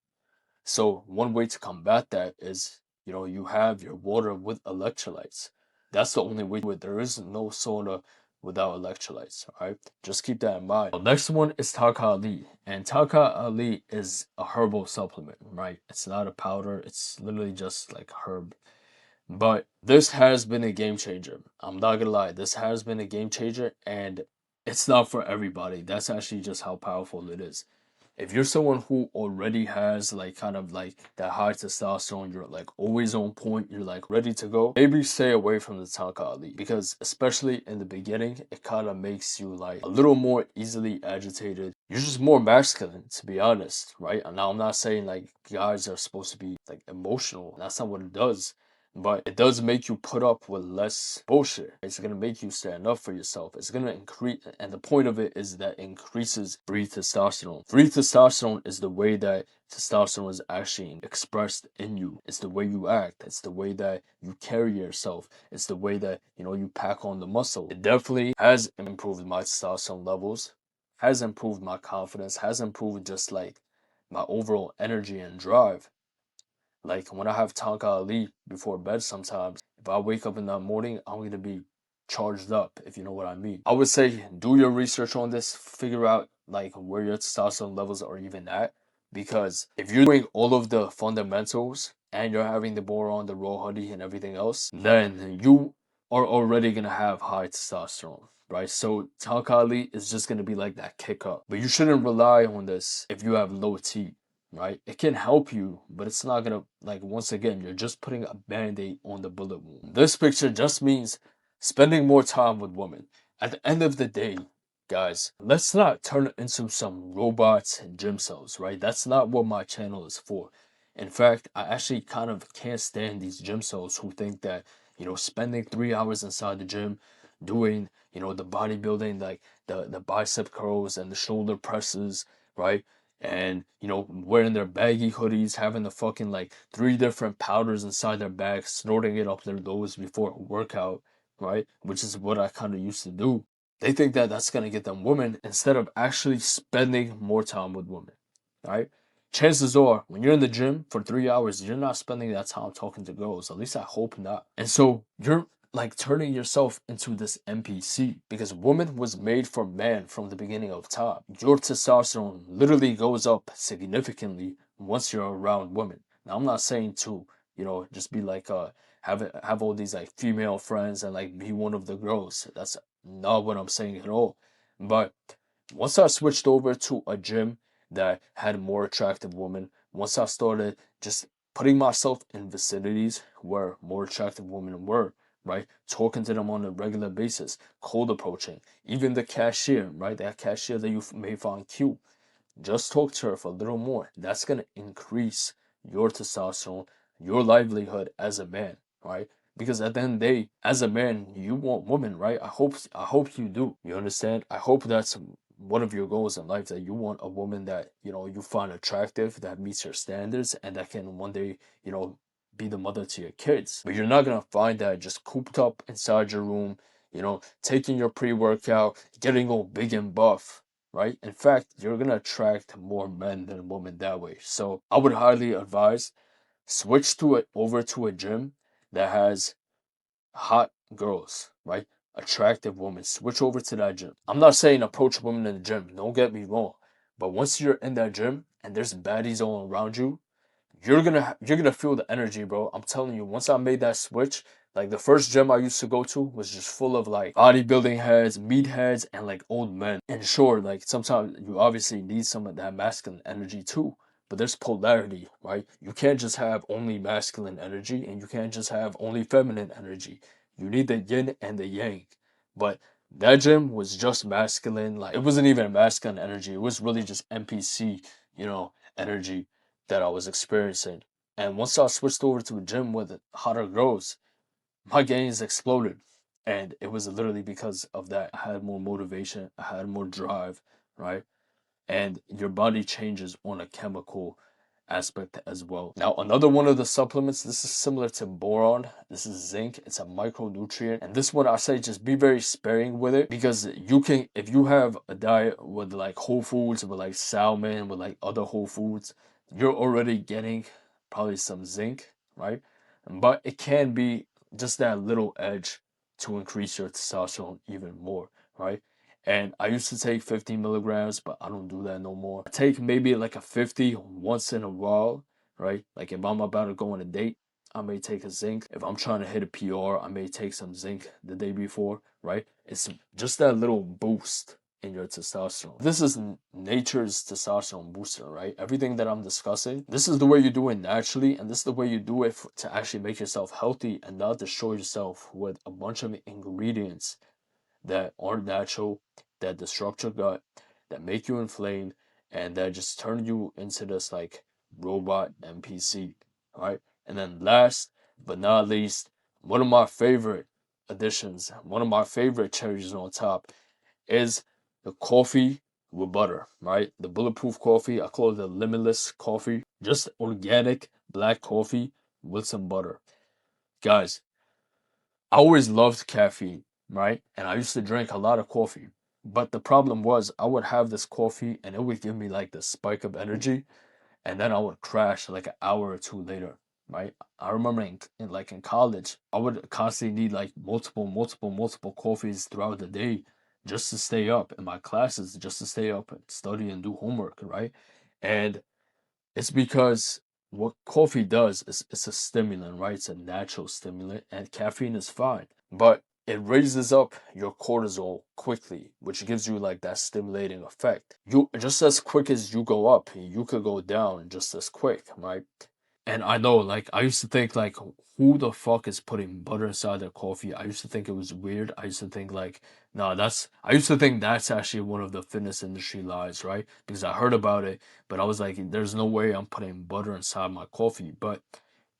So one way to combat that is, you have your water with electrolytes. That's the only way to do it. There is no sauna without electrolytes, all right? Just keep that in mind. The next one is Taka Ali. And Taka Ali is a herbal supplement, right? It's not a powder. It's literally just like herb. But this has been a game changer. I'm not gonna lie. This has been a game changer, and it's not for everybody. That's actually just how powerful it is. If you're someone who already has like kind of like that high testosterone, you're like always on point, you're like ready to go, maybe stay away from the Tanka Ali, because especially in the beginning, it kind of makes you like a little more easily agitated. You're just more masculine, to be honest, right? And now I'm not saying like guys are supposed to be like emotional. That's not what it does. But it does make you put up with less bullshit. It's gonna make you stand up for yourself. It's gonna increase, and the point of it is that it increases free testosterone. Free testosterone is the way that testosterone is actually expressed in you. It's the way you act. It's the way that you carry yourself. It's the way that you pack on the muscle. It definitely has improved my testosterone levels, has improved my confidence, has improved just like my overall energy and drive. Like when I have Tonka Ali before bed sometimes, if I wake up in the morning, I'm gonna be charged up, if you know what I mean. I would say do your research on this, figure out like where your testosterone levels are even at. Because if you're doing all of the fundamentals and you're having the boron, the raw honey, and everything else, then you are already gonna have high testosterone. Right, so Tonka Ali is just gonna be like that kick up, but you shouldn't rely on this if you have low T, right? It can help you, but it's not gonna, like, once again, you're just putting a band-aid on the bullet wound. This picture just means spending more time with women. At the end of the day, guys, let's not turn it into some robots and gym cells, right? That's not what my channel is for. In fact, I actually kind of can't stand these gym cells who think that, spending 3 hours inside the gym doing, the bodybuilding, like the bicep curls and the shoulder presses, right? And wearing their baggy hoodies, having the fucking like 3 different powders inside their bag, snorting it up their nose before a workout, right? Which is what I kind of used to do. They think that that's gonna get them women instead of actually spending more time with women, right? Chances are, when you're in the gym for 3 hours, you're not spending that time talking to girls. At least I hope not. And so you're like turning yourself into this NPC, because woman was made for man from the beginning of time. Your testosterone literally goes up significantly once you're around women. Now I'm not saying to, just be like have all these like female friends and like be one of the girls. That's not what I'm saying at all. But once I switched over to a gym that had more attractive women, once I started just putting myself in vicinities where more attractive women were, right? Talking to them on a regular basis, cold approaching, even the cashier, right? That cashier that you may find cute. Just talk to her for a little more. That's going to increase your testosterone, your livelihood as a man, right? Because at the end of the day, as a man, you want women, right? I hope you do. You understand? I hope that's one of your goals in life, that you want a woman that, you find attractive, that meets your standards, and that can one day, be the mother to your kids. But you're not gonna find that just cooped up inside your room, taking your pre-workout, getting all big and buff, right? In fact, you're gonna attract more men than women that way. So I would highly advise switch to it over to a gym that has hot girls, right? Attractive women. Switch over to that gym. I'm not saying approach women in the gym. Don't get me wrong. But once you're in that gym and there's baddies all around you, you're gonna feel the energy, bro. I'm telling you, once I made that switch, like the first gym I used to go to was just full of like bodybuilding heads, meat heads, and like old men. And sure, like sometimes you obviously need some of that masculine energy too. But there's polarity, right? You can't just have only masculine energy and you can't just have only feminine energy. You need the yin and the yang. But that gym was just masculine. Like it wasn't even masculine energy. It was really just NPC, energy that I was experiencing. And once I switched over to a gym with hotter girls, my gains exploded. And it was literally because of that. I had more motivation, I had more drive, right? And your body changes on a chemical aspect as well. Now, another one of the supplements, this is similar to boron. This is zinc. It's a micronutrient. And this one, I say just be very sparing with it, because you can, if you have a diet with like whole foods, with like salmon, with like other whole foods, you're already getting probably some zinc, right? But it can be just that little edge to increase your testosterone even more, right? And I used to take 50 milligrams, but I don't do that no more. I take maybe like a 50 once in a while, right? Like if I'm about to go on a date, I may take a zinc. If I'm trying to hit a PR, I may take some zinc the day before, right? It's just that little boost in your testosterone. This is nature's testosterone booster, right? Everything that I'm discussing, this is the way you do it naturally, and this is the way you do it to actually make yourself healthy and not destroy yourself with a bunch of ingredients that aren't natural, that disrupt your gut, that make you inflamed, and that just turn you into this like robot NPC, right? And then last but not least, one of my favorite additions, one of my favorite cherries on top is the coffee with butter, right? The bulletproof coffee, I call it the limitless coffee, just organic black coffee with some butter. Guys, I always loved caffeine, right? And I used to drink a lot of coffee. But the problem was I would have this coffee and it would give me like the spike of energy, and then I would crash like an hour or two later, right? I remember in college, I would constantly need like multiple coffees throughout the day just to stay up in my classes, just to stay up and study and do homework, right? And it's because what coffee does is it's a stimulant, right? It's a natural stimulant, and caffeine is fine. But it raises up your cortisol quickly, which gives you like that stimulating effect. You just as quick as you go up, you could go down just as quick, right? And I know, like, I used to think, like, who the fuck is putting butter inside their coffee? I used to think it was weird. I used to think, like, no, I used to think that's actually one of the fitness industry lies, right? Because I heard about it, but I was like, there's no way I'm putting butter inside my coffee. But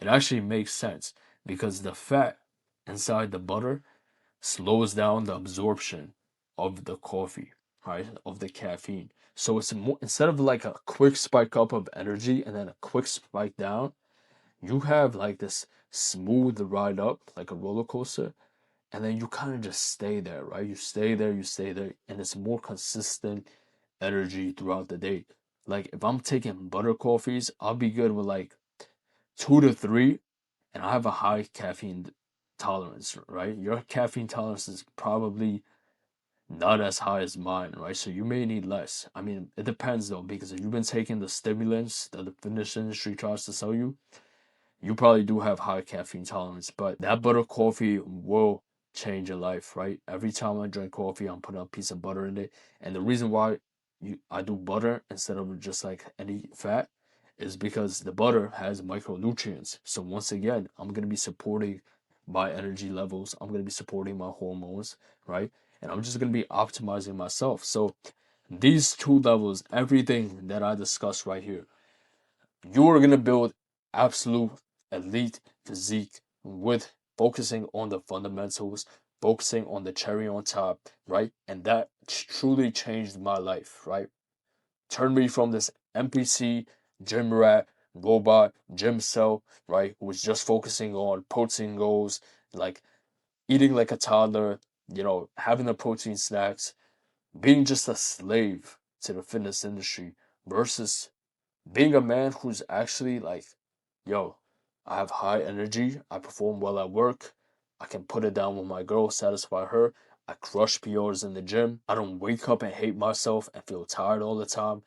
it actually makes sense because the fat inside the butter slows down the absorption of the coffee, right? Of the caffeine. So it's more, instead of like a quick spike up of energy and then a quick spike down, you have like this smooth ride up, like a roller coaster, and then you kind of just stay there, right? You stay there, and it's more consistent energy throughout the day. Like if I'm taking butter coffees, I'll be good with like 2 to 3, and I have a high caffeine tolerance, right? Your caffeine tolerance is probably not as high as mine, right? So you may need less. I mean, it depends though, because if you've been taking the stimulants that the fitness industry tries to sell you, you probably do have high caffeine tolerance, but that butter coffee will change your life, right? Every time I drink coffee, I'm putting a piece of butter in it. And the reason why I do butter instead of just like any fat is because the butter has micronutrients. So once again, I'm going to be supporting my energy levels. I'm going to be supporting my hormones, right? And I'm just going to be optimizing myself. So these two levels, everything that I discussed right here, you are going to build absolute elite physique with focusing on the fundamentals, focusing on the cherry on top, right? And that truly changed my life, right? Turned me from this NPC, gym rat, robot, gym cell, right? Who was just focusing on protein goals, like eating like a toddler, having the protein snacks, being just a slave to the fitness industry versus being a man who's actually like, yo, I have high energy, I perform well at work, I can put it down with my girl, satisfy her, I crush PRs in the gym, I don't wake up and hate myself and feel tired all the time.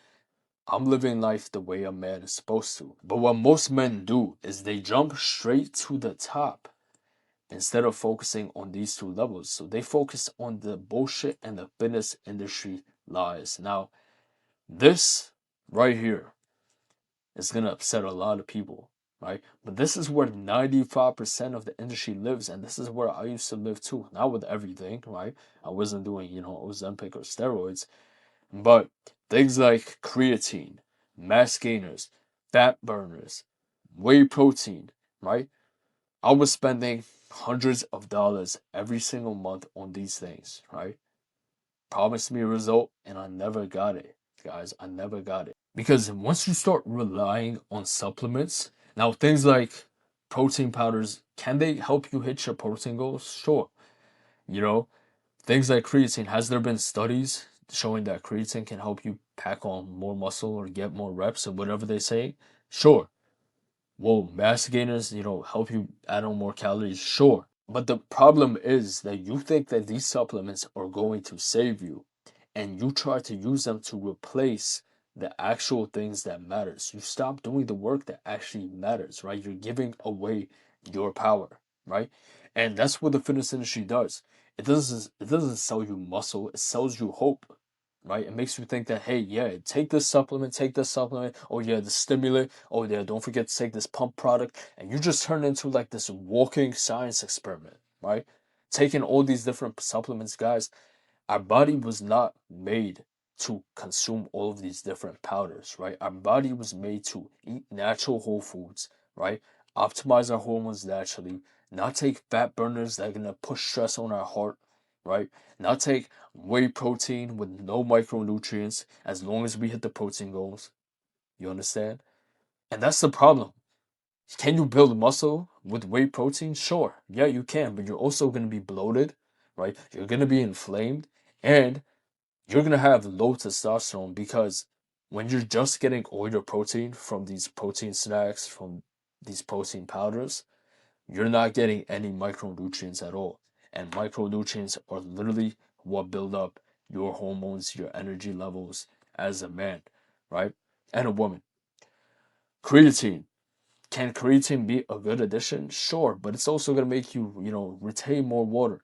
I'm living life the way a man is supposed to. But what most men do is they jump straight to the top instead of focusing on these two levels. So they focus on the bullshit and the fitness industry lies. Now, this right here is going to upset a lot of people, right? But this is where 95% of the industry lives, and this is where I used to live too. Not with everything, right? I wasn't doing, Ozempic or steroids, but things like creatine, mass gainers, fat burners, whey protein, right? I was spending hundreds of dollars every single month on these things, right? Promised me a result, and I never got it, guys. I never got it. Because once you start relying on supplements, now things like protein powders, can they help you hit your protein goals? Sure. You know, things like creatine, has there been studies showing that creatine can help you pack on more muscle or get more reps or whatever they say? Sure. Will mass gainers, help you add on more calories? Sure. But the problem is that you think that these supplements are going to save you, and you try to use them to replace the actual things that matters. You stop doing the work that actually matters, right? You're giving away your power, right? And that's what the fitness industry does. It doesn't sell you muscle, it sells you hope, right? It makes you think that, hey, yeah, take this supplement. Oh yeah, the stimulant. Oh yeah, don't forget to take this pump product. And you just turn into like this walking science experiment, right? Taking all these different supplements, guys. Our body was not made to consume all of these different powders, right? Our body was made to eat natural whole foods, right? Optimize our hormones naturally, not take fat burners that are gonna push stress on our heart, right? Not take whey protein with no micronutrients as long as we hit the protein goals. You understand? And that's the problem. Can you build muscle with whey protein? Sure. Yeah, you can, but you're also going to be bloated, right? You're going to be inflamed, and you're going to have low testosterone because when you're just getting all your protein from these protein snacks, from these protein powders, you're not getting any micronutrients at all. And micronutrients are literally what build up your hormones, your energy levels as a man, right? And a woman. Creatine. Can creatine be a good addition? Sure, but it's also going to make you, retain more water.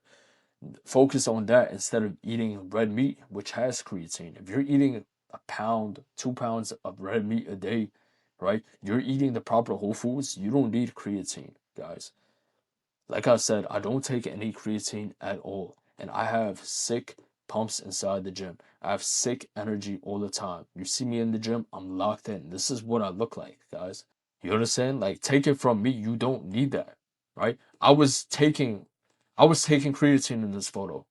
Focus on that instead of eating red meat, which has creatine. If you're eating a pound, 2 pounds of red meat a day, right? You're eating the proper whole foods. You don't need creatine, guys. Like I said, I don't take any creatine at all. And I have sick pumps inside the gym. I have sick energy all the time. You see me in the gym, I'm locked in. This is what I look like, guys. You understand? Like, take it from me, you don't need that, right? I was taking creatine in this photo,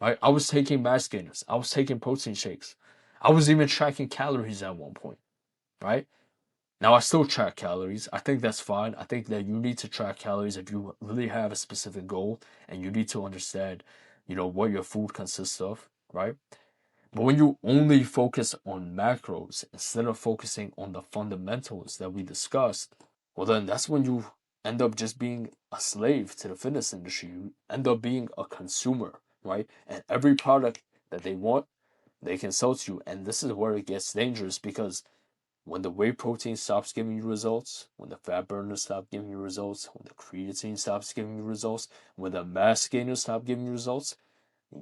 right? I was taking mass gainers. I was taking protein shakes. I was even tracking calories at one point, right? Now I still track calories. I think that's fine. I think that you need to track calories if you really have a specific goal and you need to understand, what your food consists of, right? But when you only focus on macros instead of focusing on the fundamentals that we discussed, well, then that's when you end up just being a slave to the fitness industry. You end up being a consumer, right? And every product that they want, they can sell to you. And this is where it gets dangerous because when the whey protein stops giving you results, when the fat burners stop giving you results, when the creatine stops giving you results, when the mass gainers stop giving you results,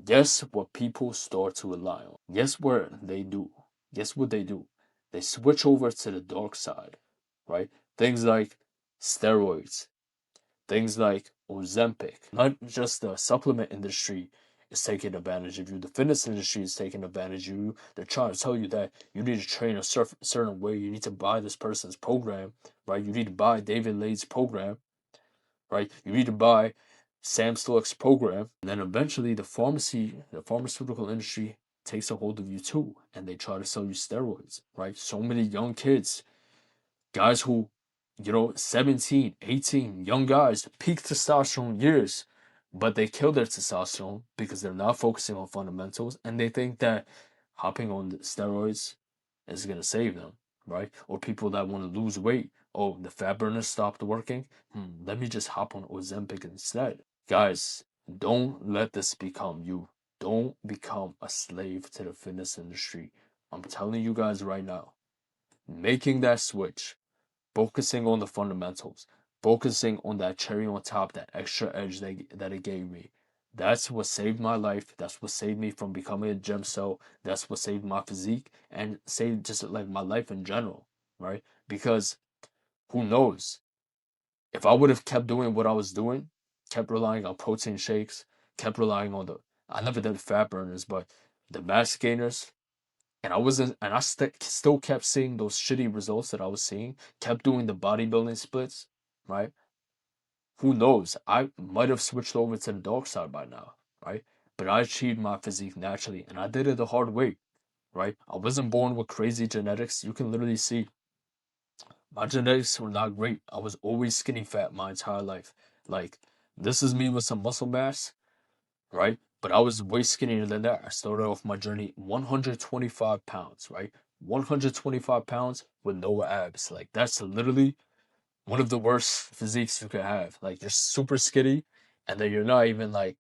guess what people start to rely on? Guess what they do? Guess what they do? They switch over to the dark side, right? Things like steroids, things like Ozempic. Not just the supplement industry is taking advantage of you, the fitness industry is taking advantage of you. They're trying to tell you that you need to train a certain way, you need to buy this person's program, right? You need to buy David Lade's program, right? You need to buy Sam Stolek's program. And then eventually the pharmaceutical industry takes a hold of you too, and they try to sell you steroids, right? So many young kids, guys who, 17, 18, young guys, peak testosterone years, but they kill their testosterone because they're not focusing on fundamentals and they think that hopping on the steroids is going to save them, right? Or people that want to lose weight. Oh, the fat burners stopped working. Let me just hop on Ozempic instead. Guys, don't let this become you. Don't become a slave to the fitness industry. I'm telling you guys right now, making that switch, focusing on the fundamentals, focusing on that cherry on top, that extra edge that it gave me. That's what saved my life. That's what saved me from becoming a gym cell. That's what saved my physique and saved just like my life in general, right? Because who knows? If I would have kept doing what I was doing, kept relying on protein shakes, kept relying on I never did fat burners, but the mass gainers, and I still kept seeing those shitty results that I was seeing, kept doing the bodybuilding splits, right? who knows? I might have switched over to the dark side by now, right? But I achieved my physique naturally, and I did it the hard way, right? I wasn't born with crazy genetics. You can literally see my genetics were not great. I was always skinny fat my entire life. Like, this is me with some muscle mass, right? But I was way skinnier than that. I started off my journey 125 pounds, right? 125 pounds with no abs. Like, that's literally one of the worst physiques you could have. Like, you're super skinny, and then you're not even like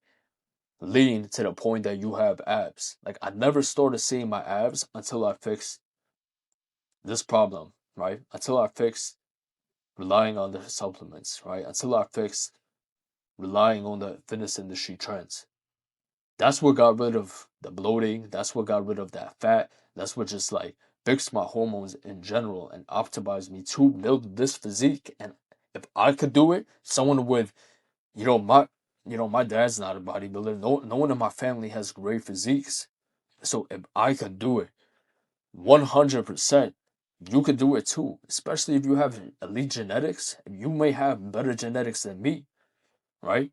lean to the point that you have abs. Like, I never started seeing my abs until I fixed this problem, right? Until I fixed relying on the supplements, right? Until I fixed relying on the fitness industry trends. That's what got rid of the bloating. That's what got rid of that fat. That's what just like fixed my hormones in general and optimized me to build this physique. And if I could do it, someone with, you know, my dad's not a bodybuilder. No one in my family has great physiques. So if I could do it, 100%, you could do it too. Especially if you have elite genetics. You may have better genetics than me, right?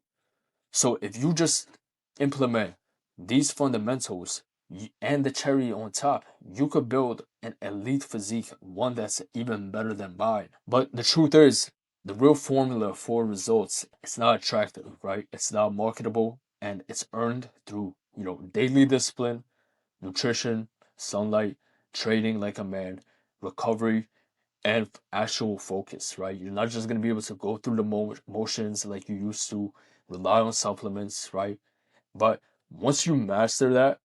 So if you just implement these fundamentals and the cherry on top, you could build an elite physique, one that's even better than mine. But the truth is, the real formula for results, it's not attractive, right? It's not marketable, and it's earned through, daily discipline, nutrition, sunlight, training like a man, recovery, and actual focus, right? You're not just going to be able to go through the motions like you used to, rely on supplements, right? But once you master that,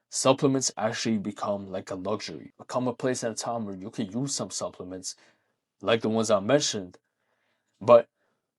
supplements actually become like a luxury. Become a place and a time where you can use some supplements like the ones I mentioned, but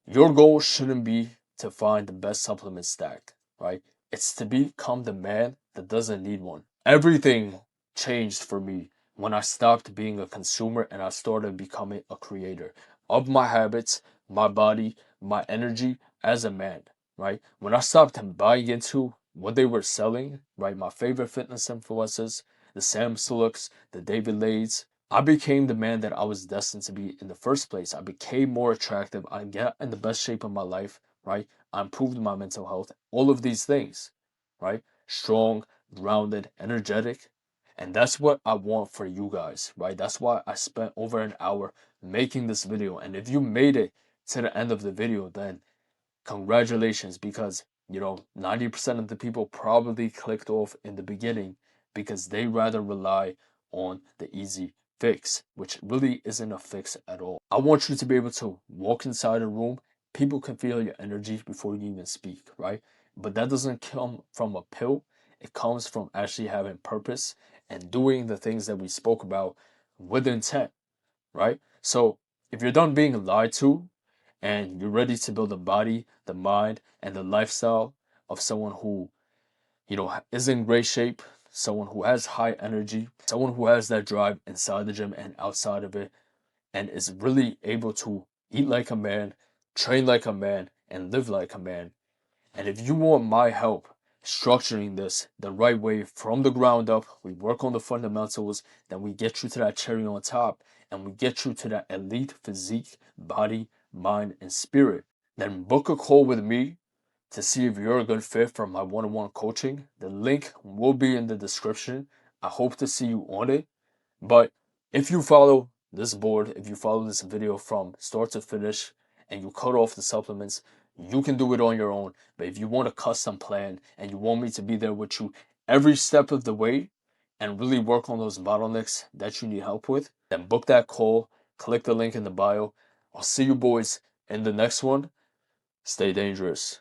your goal shouldn't be to find the best supplement stack, right? It's to become the man that doesn't need one. Everything changed for me when I stopped being a consumer and I started becoming a creator of my habits, my body, my energy as a man, right? When I stopped buying into what they were selling, right? My favorite fitness influencers, the Sam Suleks, the David Lades, I became the man that I was destined to be in the first place. I became more attractive. I got in the best shape of my life, right? I improved my mental health, all of these things, right? Strong, grounded, energetic. And that's what I want for you guys, right? That's why I spent over an hour making this video. And if you made it to the end of the video, then congratulations, because 90% of the people probably clicked off in the beginning because they rather rely on the easy fix, which really isn't a fix at all. I want you to be able to walk inside a room, people can feel your energy before you even speak, right? But that doesn't come from a pill. It comes from actually having purpose and doing the things that we spoke about with intent, right? So if you're done being lied to and you're ready to build the body, the mind, and the lifestyle of someone who, is in great shape, someone who has high energy, someone who has that drive inside the gym and outside of it, and is really able to eat like a man, train like a man, and live like a man. And if you want my help structuring this the right way from the ground up, we work on the fundamentals, then we get you to that cherry on top, and we get you to that elite physique, body, mind, and spirit. Then book a call with me to see if you're a good fit for my one-on-one coaching. The link will be in the description. I hope to see you on it. But if you follow this board, if you follow this video from start to finish, and you cut off the supplements, you can do it on your own. But if you want a custom plan and you want me to be there with you every step of the way and really work on those bottlenecks that you need help with, then book that call, click the link in the bio. I'll see you boys in the next one. Stay dangerous.